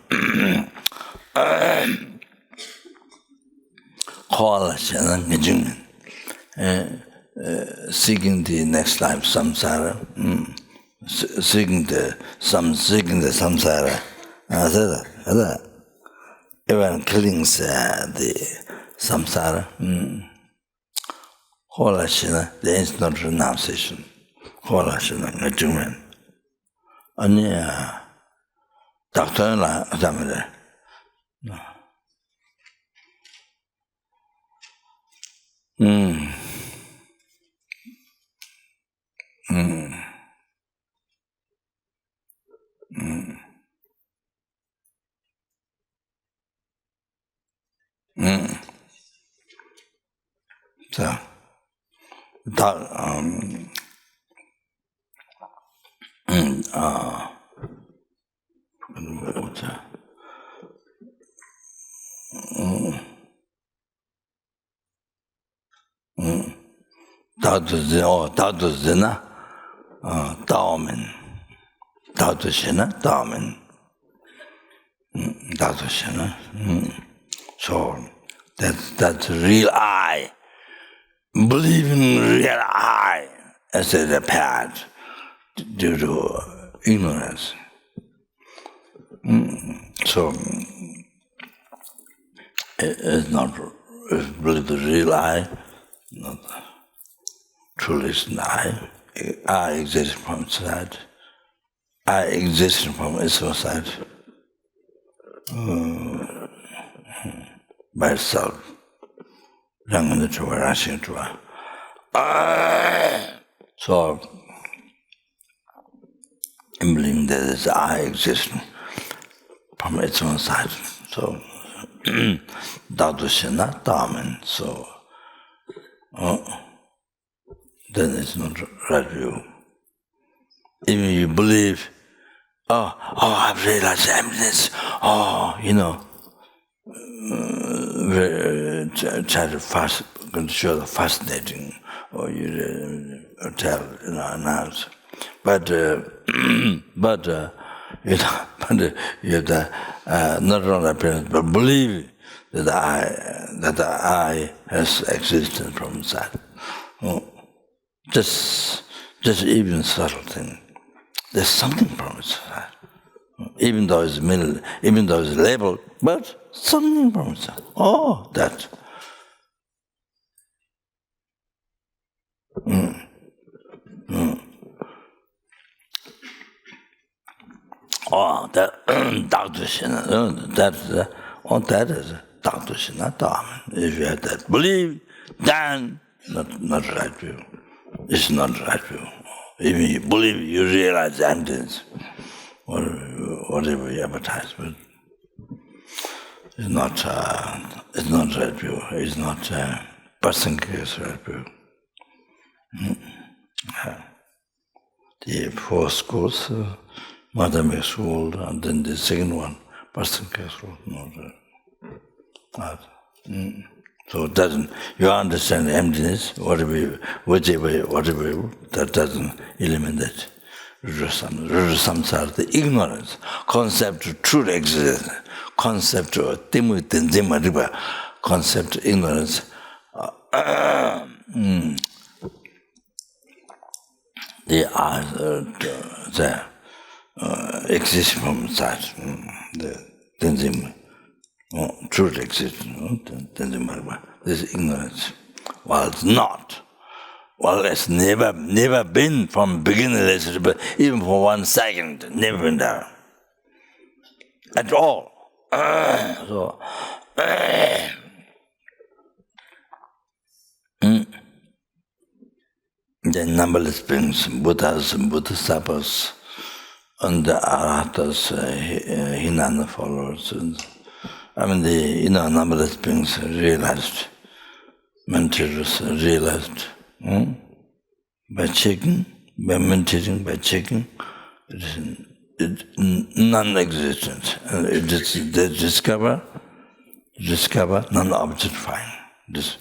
A: Koalashina Nijungan. Seeking the next life samsara. Seeking the samsara. Everyone clings the samsara. Holashina, there is not renunciation. Holashina, Najuman. Only Doctor La Zamada. So, Damen. So that's real I. Believe in real I as a path due to ignorance. So it's not believe the real I, not truly is an I. I exists from inside. I exist from its own side. By itself. So, in believing that this I exists from its own side. So, Dadushina Damen. So, then it's not right view. Even you believe, I've realized emptiness. Try to show the fascinating, or you tell, announce. But you have to not only appearance, but believe that the I has existence from inside. Just even subtle thing. There's something from inside. Even though it's middle, even though it's labeled, but something from inside. Oh, that. Oh, that Dr. Shina, that is Dr. Shina Damen. If you have that belief, then not right view. It's not right view. Even you believe, you realize emptiness, or whatever you advertise, but it's not right view. It's not person case right view. The 4 schools, Madame school, and then the second one, person case school. So it doesn't, you understand emptiness, whatever, that doesn't eliminate Samsara, the ignorance, concept of true existence, concept of timu tenzima riba, concept of ignorance. They are exist from inside, the tenzima. Truth exists, this is ignorance. Well, it's not. Well, it's never been from beginningless, but even for 1 second, never been there. At all. So, the numberless beings, Buddhas and Bodhisattvas, and the Arahatas, Hinana followers, the numberless beings realized, mentors realized, by checking, by meditating, by checking, it's non-existent. They discover non-objectifying. This.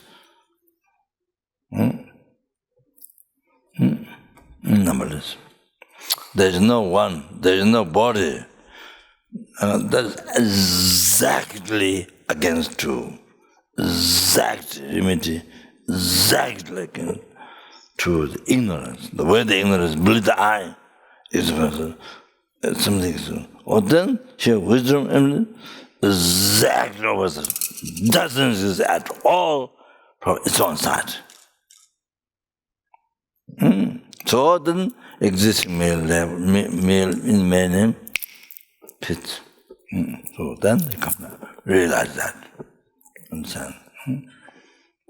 A: Numberless. There is no one, there is no body. That's exactly against two. Exact unity, exactly against to the ignorance. The way the ignorance believe the I is something. Or then share wisdom and exactly opposite. Doesn't exist at all from its own side. So then existing male in male name fits. So then they come to realize that. Understand?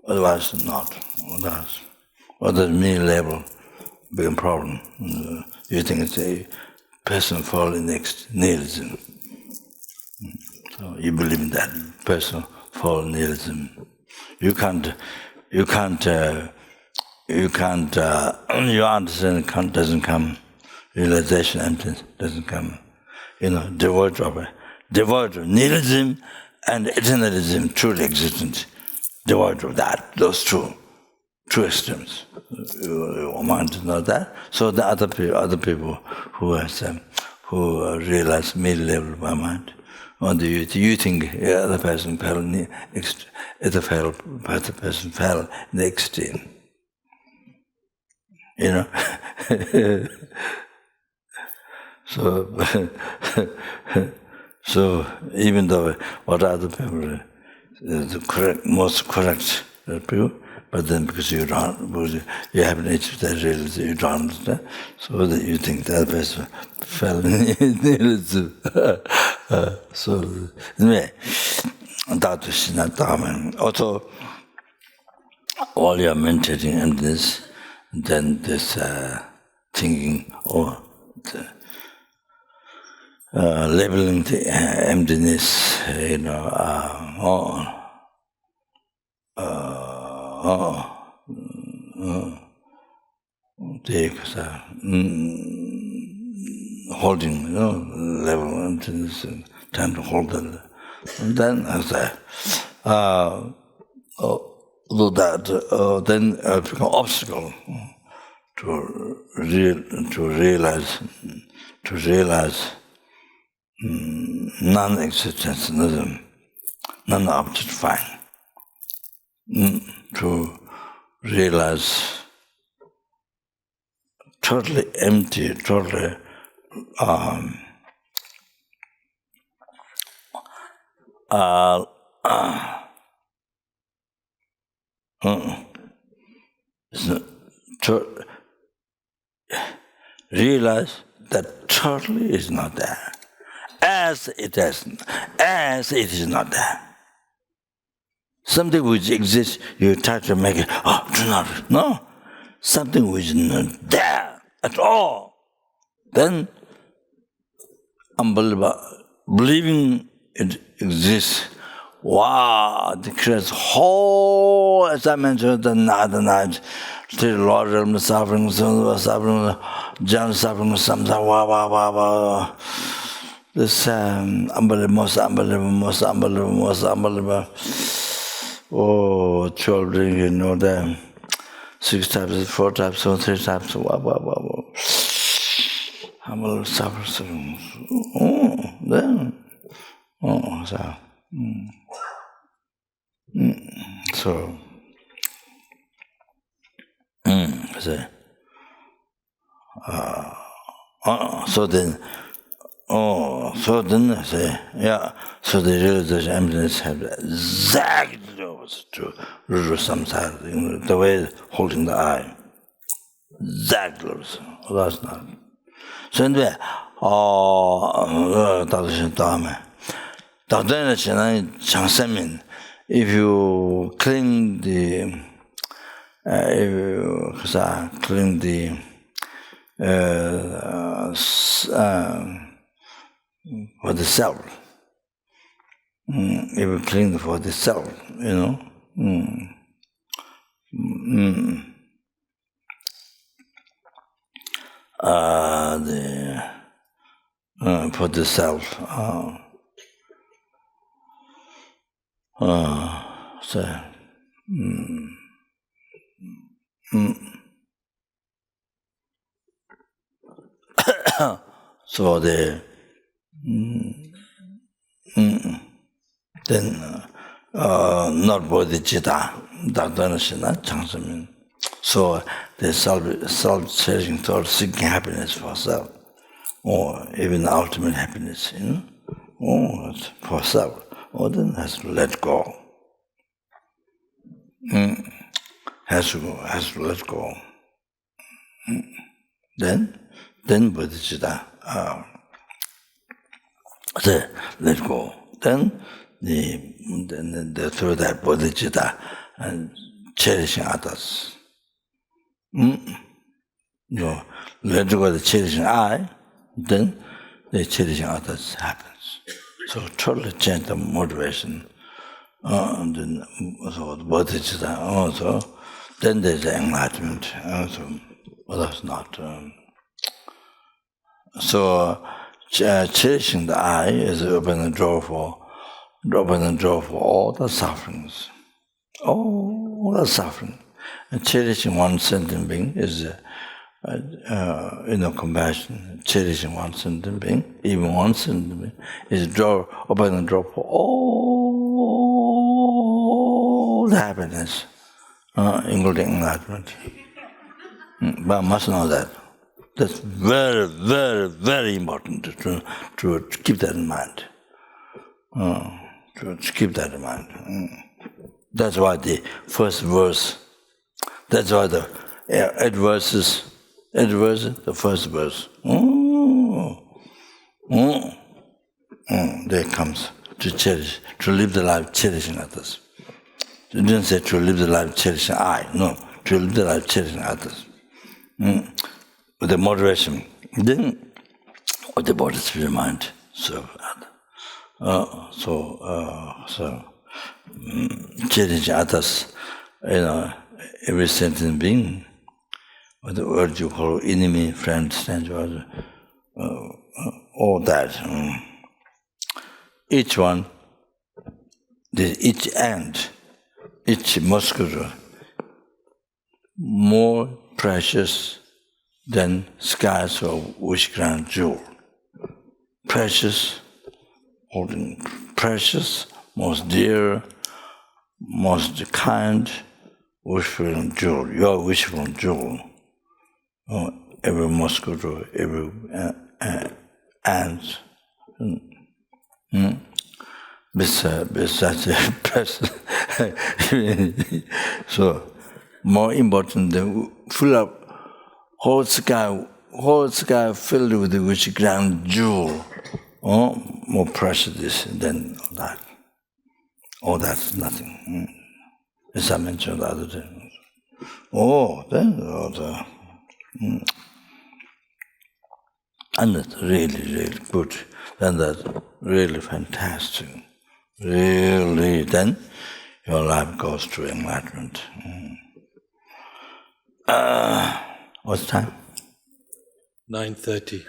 A: Otherwise not. Otherwise male label become problem. You think it's a person falling next nihilism. So you believe in that person follow nihilism. You can't, your understanding doesn't come, realization, emptiness doesn't come. Devoid of nihilism and eternalism, truly existence, devoid of that, those two extremes. You want to know that? So the other people who realize middle level by mind, or do you think the other person fell in the extreme? So even though what other people the most correct people, but then because you haven't achieved that realization, you don't understand, so that you think that person fell in it. So anyway, that is not common. Also, while you are meditating in this, then this thinking or labeling the emptiness, holding, level emptiness, trying to hold it. And then as I do that, then it becomes an obstacle to realize non-existentialism, non-objectifying, to realize totally empty, totally to realize that totally is not there. As it is not there. Something which exists, you try to make it, no. Something which is not there at all. Then, unbelievable, believing it exists, wow, it creates whole, as I mentioned the night, still Lord realm suffering, general suffering, samsara, wow. This most unbelievable. Oh, children, the 6 types, 4 types, or 3 types, wow. Unbelievable suffering. So then I say, so the realization emptiness has exactly opposite to Ruru Samsara, the way holding the eye. Exactly opposite. That's not. So anyway, if you cling the for the self. If you cling for the self, for the self. So the then not bodhicitta, so the self-cherishing thought, seeking happiness for self, or even ultimate happiness, for self, then has to let go. Has to let go. Then bodhicitta, let go. Then through that bodhicitta and cherishing others. Let go of the cherishing I, then the cherishing others happens. So totally change the motivation then so bodhicitta also, then there's enlightenment. So that's not. So cherishing the I is open the door for all the sufferings, all the suffering. And cherishing one sentient being is, compassion. Cherishing one sentient being, even one sentient being, is open the door for all the happiness, including enlightenment. But must know that. That's very, very, very important to keep that in mind. To keep that in mind. That's why the first verse. That's why the 8 verses, the first verse. There comes to cherish, to live the life cherishing others. It didn't say to live the life cherishing I, no, to live the life cherishing others. With the moderation, then with the body, spirit, mind, serve others. Cherishing others, every sentient being, what the word you call enemy, friend, stranger, all that. Each one, each ant, each mosquito, more precious than skies of wish-granted jewel. Precious, holding precious, most dear, most kind, wishful jewel, your wishful jewel. Every mosquito, every ant. Besides a person. So, more important than full of whole sky filled with the wish-granted jewel. More precious than that. All that's nothing. As I mentioned the other day. And that's really, really good. Then that's really fantastic. Really, then your life goes to enlightenment. What's time?
B: 9:30.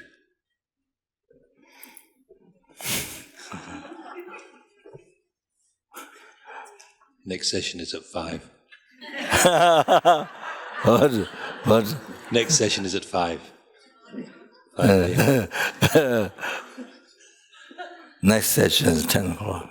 B: Next session is at 5.
A: What?
B: Next session is at 5.
A: Next session is 10 o'clock.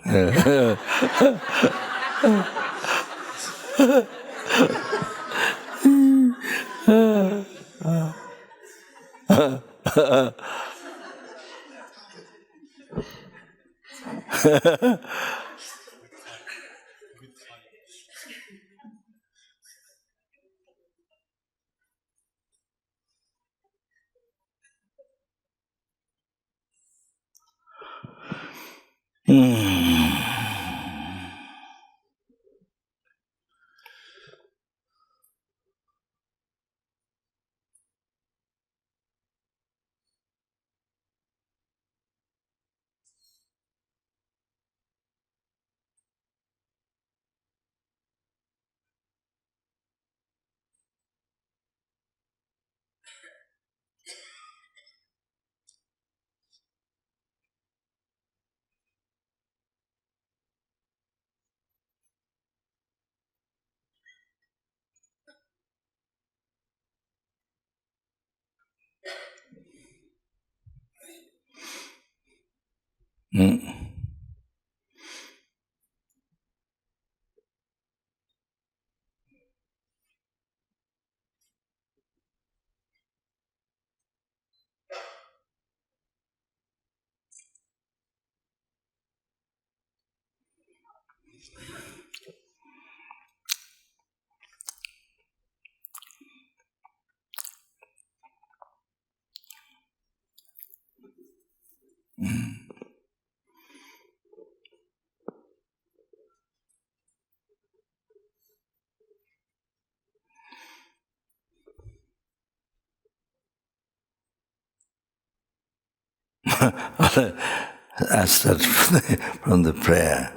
A: I start from the prayer.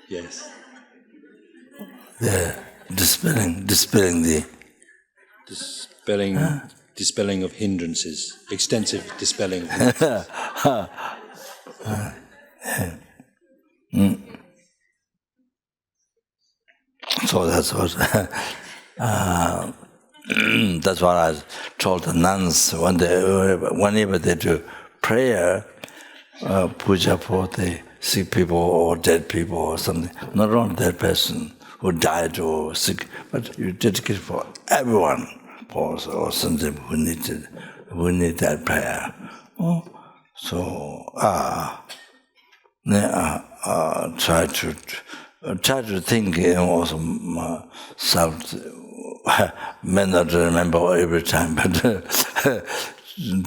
B: Yes.
A: Dispelling the
B: Dispelling of hindrances. Extensive dispelling of hindrances.
A: So that's what that's what I told the nuns whenever they do prayer, puja for the sick people or dead people or something. Not only that person who died or sick, but you dedicate for everyone, or something who need that prayer. Try to think also self. May not remember every time, but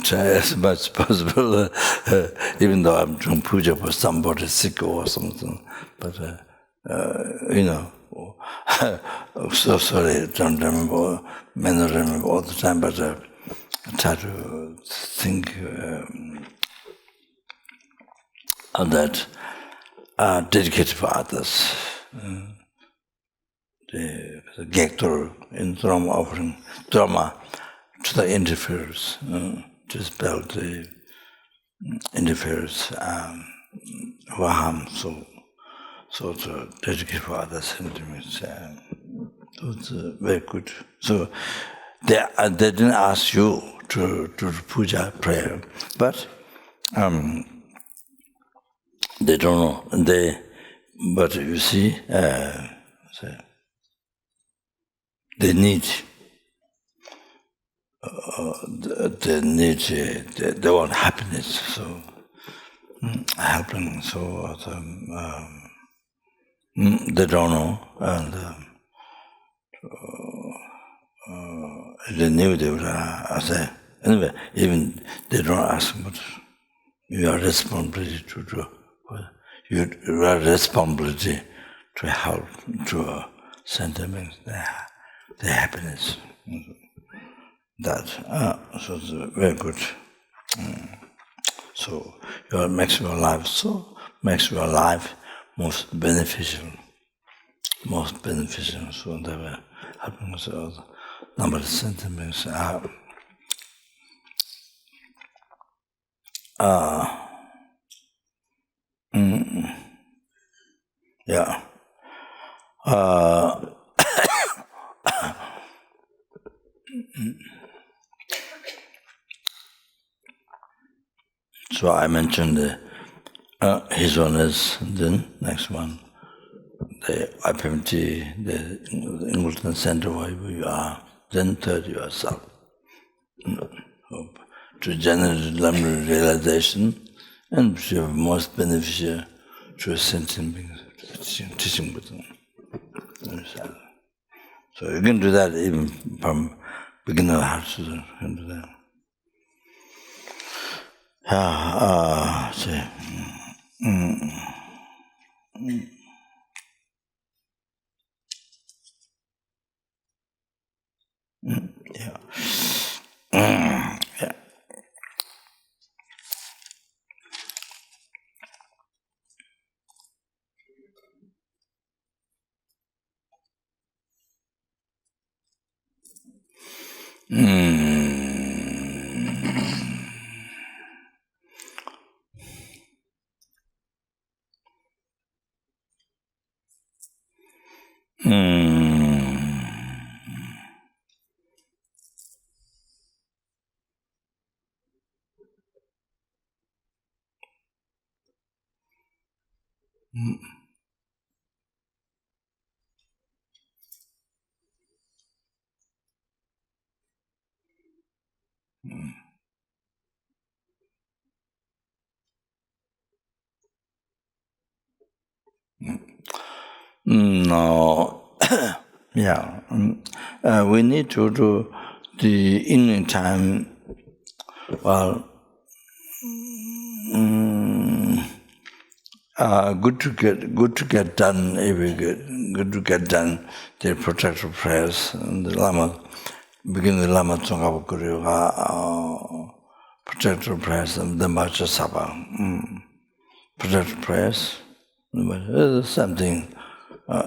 A: try as much as possible. Even though I'm doing puja for somebody sick or something, but so sorry, don't remember. May not remember all the time, but try to think of that. Dedicated for others. The Gektor in drama offering drama to the interference, to dispel the interference, Vaham, so to dedicate for other sentiments. So it's very good. So they didn't ask you to do puja prayer, but they don't know. But you see, they need. They want happiness. So helping. So they don't know, and they knew they would. I say anyway. Even they don't ask, but you are responsibility to do. You have responsibility to help, to send them the happiness. That so it's very good. So your makes your life most beneficial. So they were helping us all. Number of sentiments are. Yeah. So I mentioned his honors, then next one, the IPMT, the Ingleton Center where you are, then third yourself. To generate realization and to most beneficial to sentient beings, teaching with them. So you can do that even from beginner heart student, you can do that. Yeah. No. Yeah. We need to do the evening time. Well, good to get done. Good to get done the protective prayers. And the Lama begin the Lama Tsongkhapa Kuryoga protective prayers and the Macha Sapa. Protective prayers But same thing.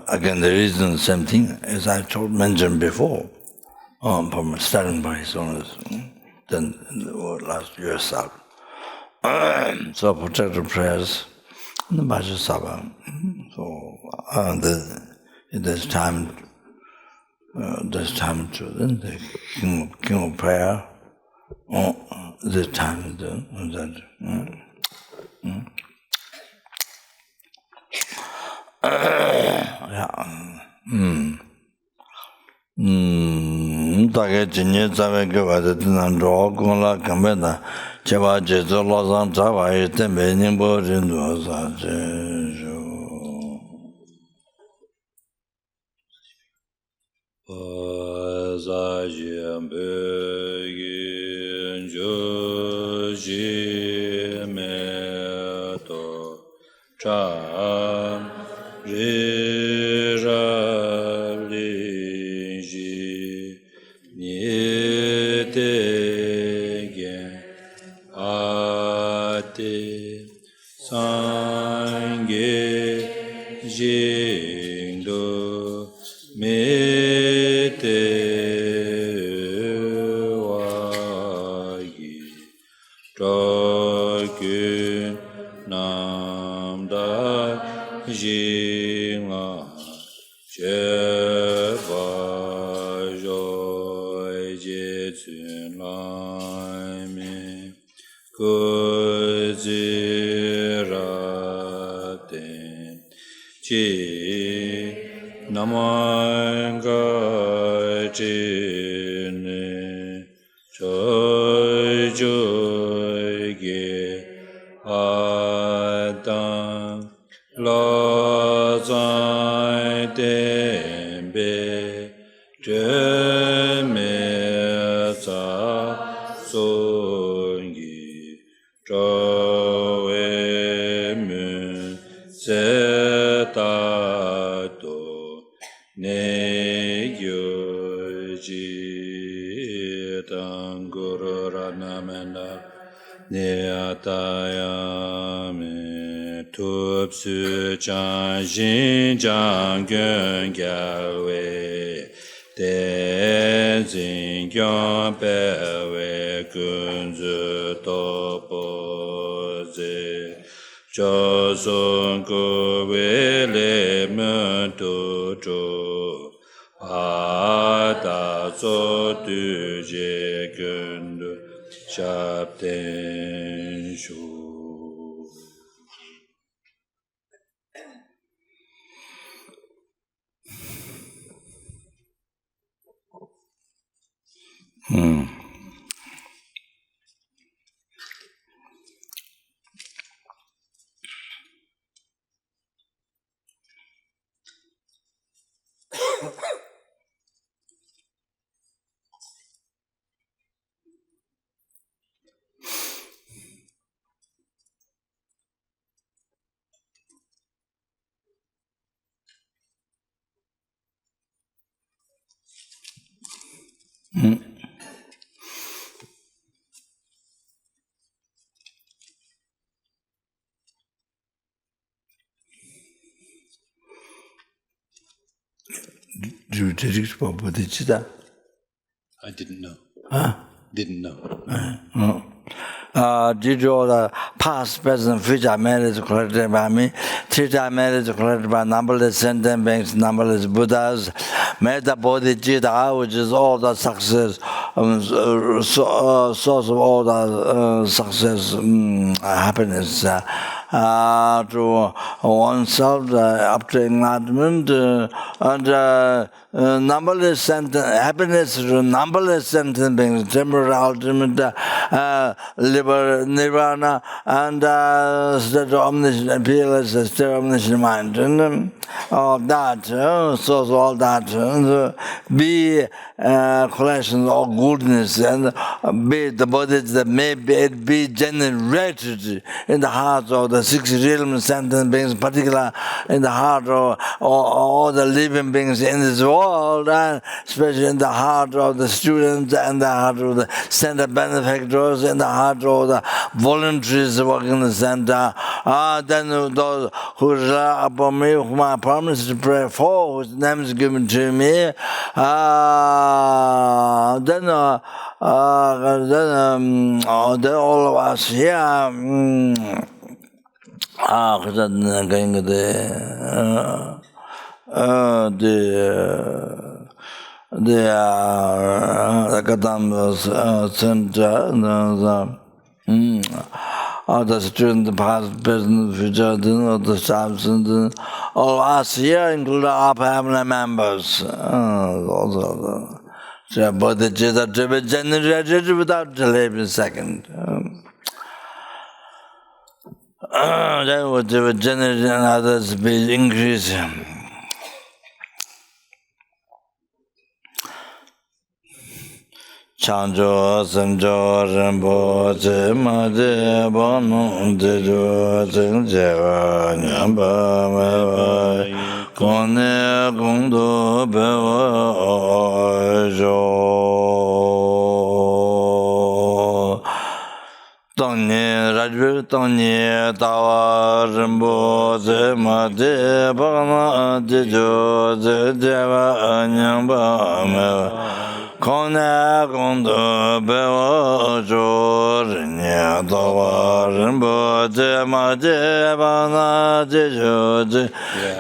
A: Again, the reason, same thing, as I mentioned before, from starting by his own, then last yourself. So protective prayers, the Bhaja Sava. So there's time. There's time to then the king of prayer. The time that. 다게 진예 자베게 와드는 로고라 감베다 제바 제조 로상 자바이 때 매년 버진도 사제조 사지암베긴 조지메도 참 리라리지 니데겐 아테 상게 징도 메테와기 저균 남다 징아 제바조이 제춘라이메 그지라텐 지 나만가지네 저조이게 아당 라자이덴베 제메자 손기 저웨문 세다도 내교지 당구르라나멘나 네아타야메 톱수 장신 장견결웨 대진경배웨 근주 도보제 조선구웨레문도조 아다소두제 근두 샵텐슈
B: I didn't know. Didn't know.
A: Did you the past, present, future marriage collected by me, three-time marriage collected by numberless sentient beings, numberless Buddhas, Metta Bodhicitta, which is all the success, source of all the success, happiness, to oneself, up to enlightenment, and numberless sentient happiness to numberless sentient beings, temporary, ultimate, nirvana, and state of omniscient, peerless state of omniscient mind, and all that, source of all that, be collection of goodness and be the bodies that may be generated in the heart of the six realm sentient beings, particularly in the heart of all the living beings in this world, and especially in the heart of the students and the heart of the center benefactors, in the heart of the voluntaries working in the center. Then those who rely upon me, whom I promise to pray for, whose name is given to me, then all of us here, the Kadamba's center, the students, the past, present, future, the staffs, and all of us here, including our family members. Also, but the Jeda to be generated without delay in a second. That would generate and others be increasing. Chanjo, Sanjo, Rambo, Made, Bono, Dejo, Jeva, Nyamba, Kone, Gondo, Bejo, Tony, Raju, Tony, Tawa, Rambo, Made, Bono, Dejo, Jeva, Nyamba, Kone Gondo Bewa Jorinya Tawa Rinpo Jema Jeba Na Jejo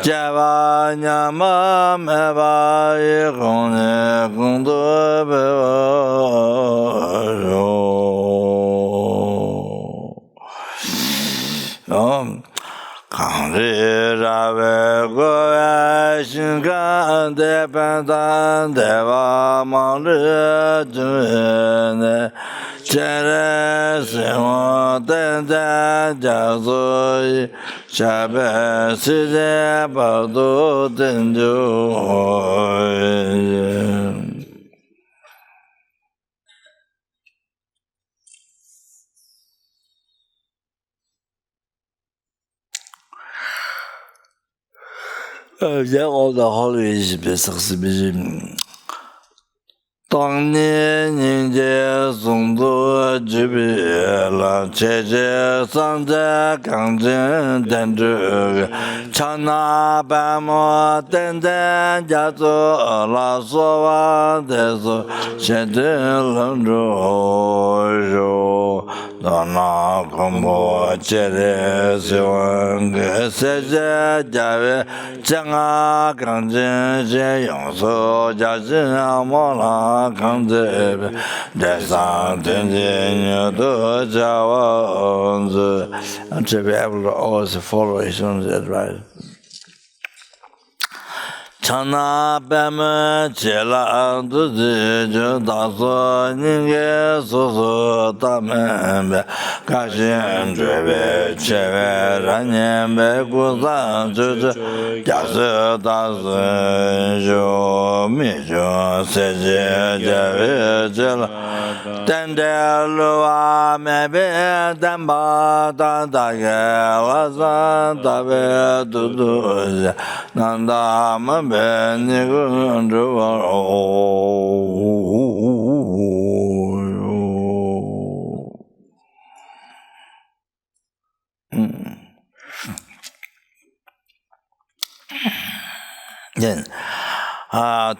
A: Jeva Nyama Meba Kone Gondo Bewa Jo Kanri Rave Goya Shinkan Dependan Deva Mangri June Chere Sewa Tenden Jazo Shabe Side Bado Tenjo all the holidays be当年人家送多举笔了，切切上在钢筋等着，长那白毛等等家做拉索瓦的说，现在冷着肉，到那恐怖切的喜欢个世界家为将啊钢筋些用手家境啊毛啦。Come to the something you do, and to be able to always follow his own advice. Chana Bama Chela Duji Daso Ninge Soso Tamembe Kashin Drebe Cheve Ranyembe Kuzan Juju Yasu Dasu Jo Mijo Seje Jave Chela Tende Lua Mebe Damba Tandage Wasan Tabe Dudu Nanda Mabe Then,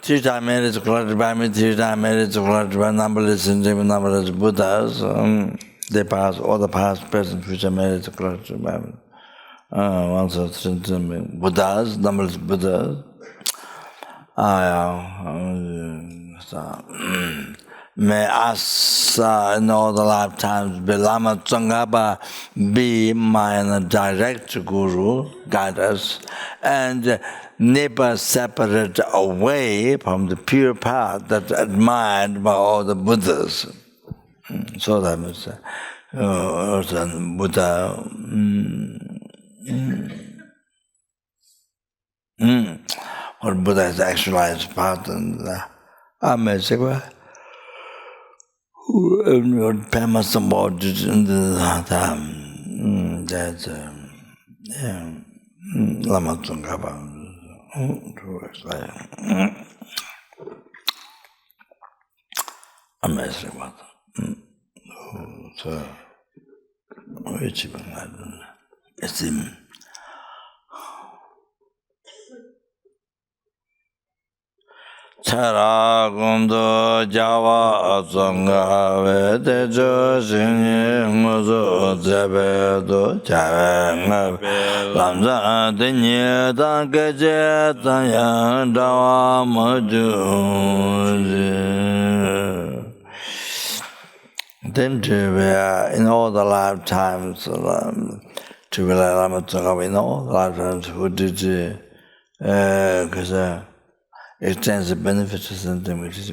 A: three-time marriage collected by me, three-time marriage collected by numberless and numberless Buddhas. They pass, all the past, present, future marriage collected by me. Once or three Buddhas, numberless Buddhas. May us in all the lifetimes be Lama Tsongkhapa be my direct guru, guide us, and never separate away from the pure path that's admired by all the Buddhas. So that means Buddha. Or Buddha has actualized path and amazing. What famous about that Lama Tsongkhapa. Amazing what. So which it's him. Chara Gundo Java Zonga Vedejo Sini Muzo Zebedo Javanga Lamza Denye Dangaje Tanya Dawa Maju. Then in all the lifetimes, to be in all the lifetimes, who did because extends the benefits of something which is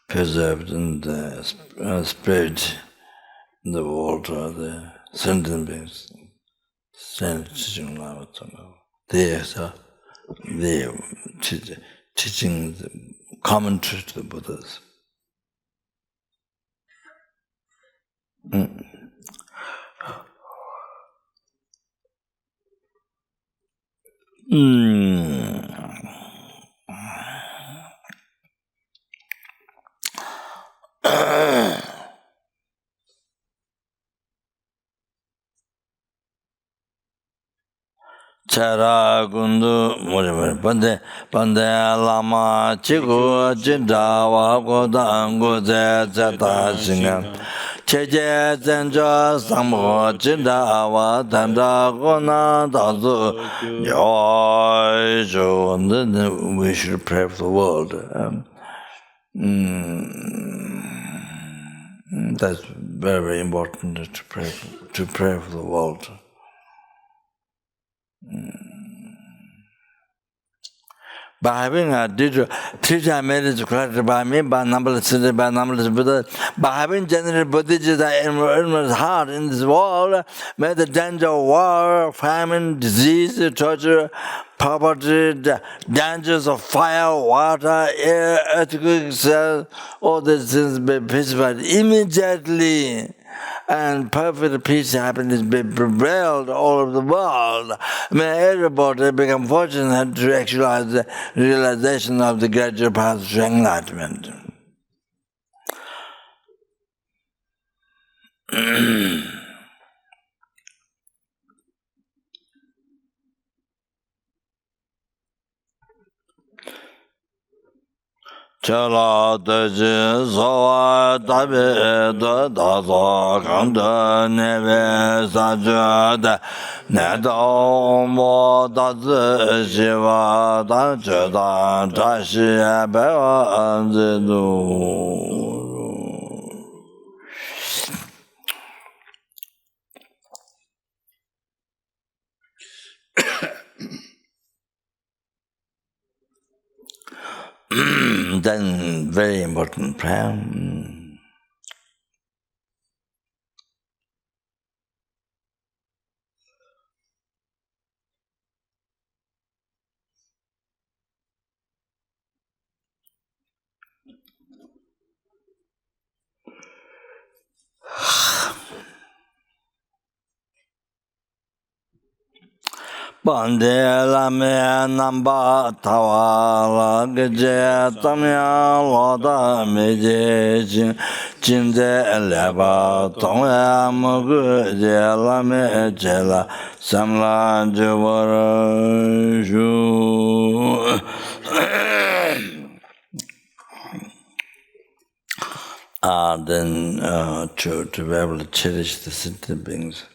A: preserved and spread in the world of the sentient beings. They are teaching the commentary to the Buddhas. Chara Gundu Pande Lama Chiku Jindawa Godangu Zeta Singa Cheje Zenja Samho Jindawa Tanda Gona Dazu Yoisho. And then we should pray for the world. That's very, very important to pray for the world. By having a teacher made it corrected by me, by numberless Buddha, by having generated Buddhism in heart in this world, may the danger of war, famine, disease, torture, poverty, the dangers of fire, water, air, earthquakes, all these things be pacified immediately. And perfect peace and happiness be prevailed all over the world. May everybody become fortunate to actualize the realization of the gradual path to enlightenment. Chala Daji Zawa Tabi Daza Kanda Neve Sajada Neda Omo Dazi Shiva Dachada Tashi Bewa Anzidu. Then very important prayer. Bande lame namba tawala geje tamya loda meje jinde leba tongya mugu je lame jela samla jawara shu. Then to be able to cherish the sentient beings.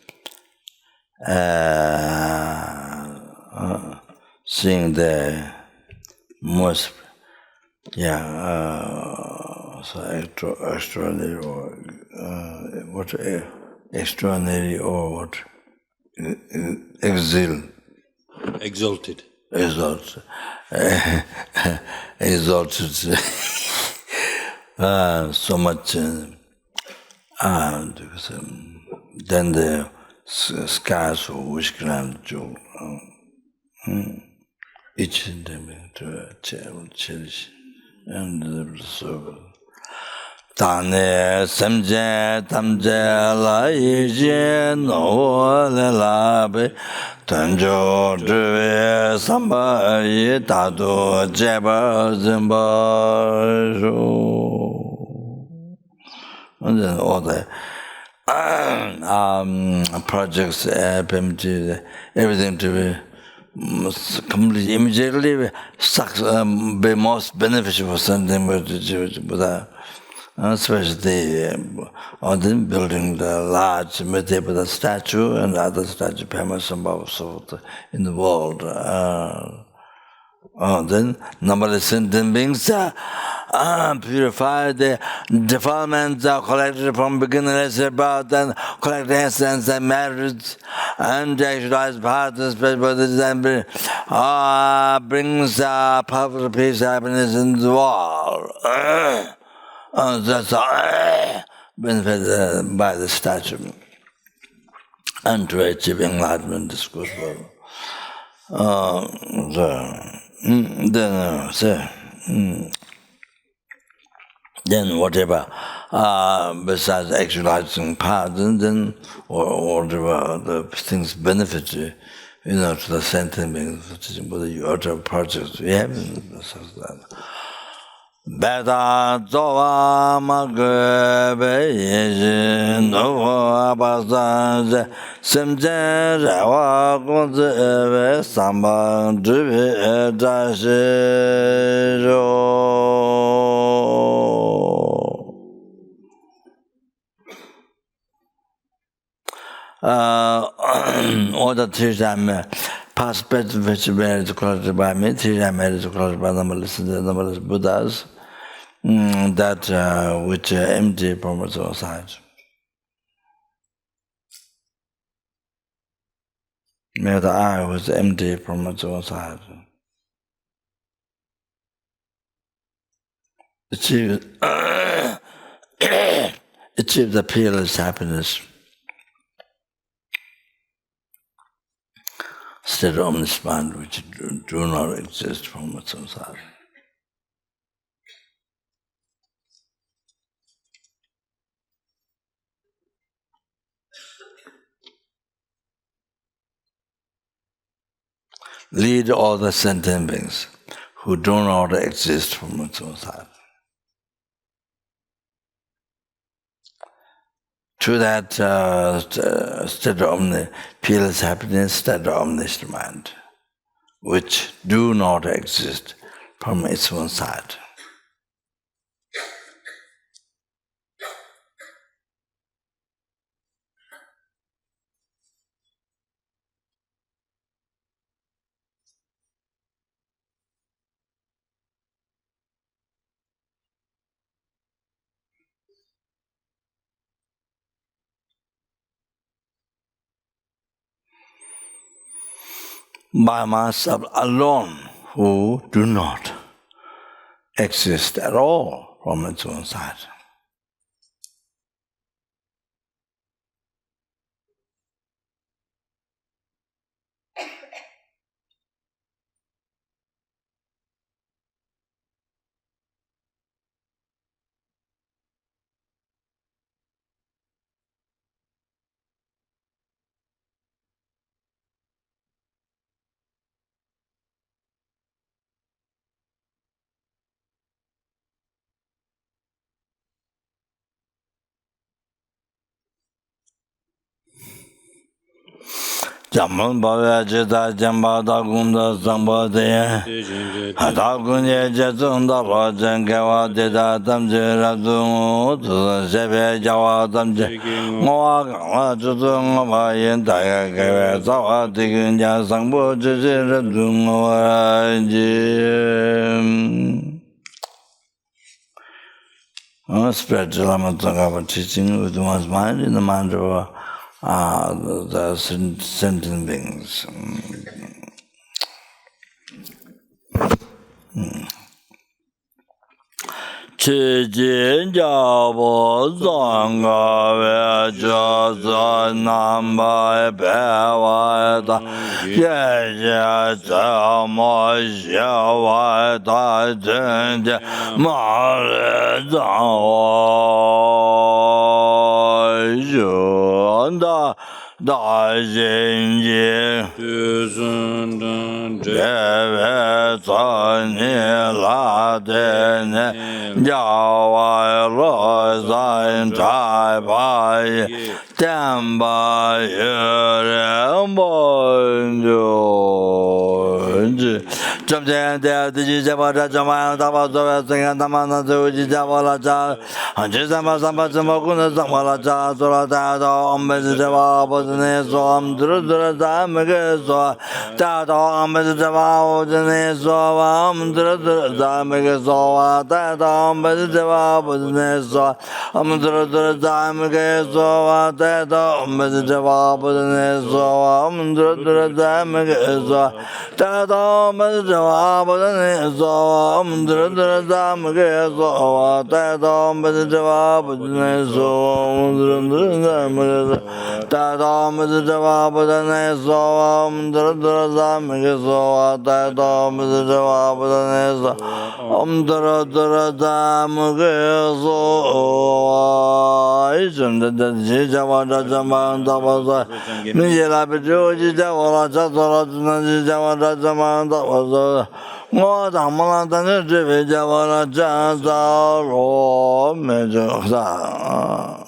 A: Seeing the most, so extraordinary or what extraordinary or what exalted, exalted, so much then the skies were wishing to each and every to cherish and so. Tane semje tamje la yije no le la be tanjo zhe samba yi da do jeba zimba shu. And then all the projects, PMT, everything to be completely immediately be most beneficial for something, but especially on the building the large Buddha statue and other statue famous in the world. Then numberless sentient beings purify the defilements collected from beginningless about and collect essence and merits and actualize participate and brings powerful peace, happiness in the world. That's benefited by the statue and to achieve enlightenment is good. Then whatever besides actualizing parts, and then or whatever the things benefit you, to the sentient beings, the other projects we have in the Beta Zova Magbe Yejin Novo Abazan Simje Rawa Gonze Samba Drive Dashiro. All the teachers past better which married collected by me, teachers married collected by numberless Buddhas. That which empty from its own side. May the eye was empty from its own side. Achieve the peerless happiness. State of omniscient mind which do not exist from its own side. Lead all the sentient beings who do not exist from its own side to that state of peerless happiness, state of omniscient mind, which do not exist from its own side. By myself alone, who do not exist at all from its own side. Jamban Bhavya Jita Jamba Dagunda Samba Daya Hadagunye Jazunda Rajan Gawa Deda Damje Radum Sebe Jawa Damje Moa Gawa Judum Vayen Daya Gawa Zawa Digunya Sangbo Jiji Radum Vaji. Spiritual Amatanga teaching with one's mind in the mind of the sentient beings. 起今家不三个为就是南北北外的，夜夜怎么写外的真的马里让我人的大心经。别别做你拉的呢，叫我落山摘把天把有人不就。这天的自己家把这这嘛大把作为怎样他妈那就自己家把了家，这三把怎么可能怎么了家做了大到我们是这把不是那说我们做咱们个说大到我们是这把我是那说我们做咱们个说大到我们是这把不是那说我们做咱们个说大到我们是这把不是那说我们做咱们个说大到我们是这把不是那说我们做咱们个说大到我们是这把不是那说我们做咱们个大到我们是这把不是那说我们做咱们个说大到我们是这把不是那说我们做咱们个说一阵的这家伙这怎么怎么说你也来不就这家伙了这做了那这家伙这怎么怎么说我怎么了但是这位家伙了这早了没就啥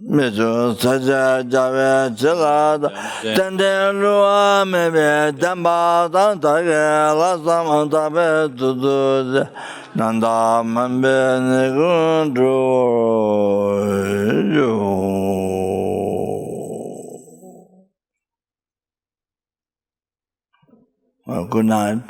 A: 没就在家里吃了的，天天路啊没别天把当大给了什么大别嘟嘟的，难道门边那个住Well, good night.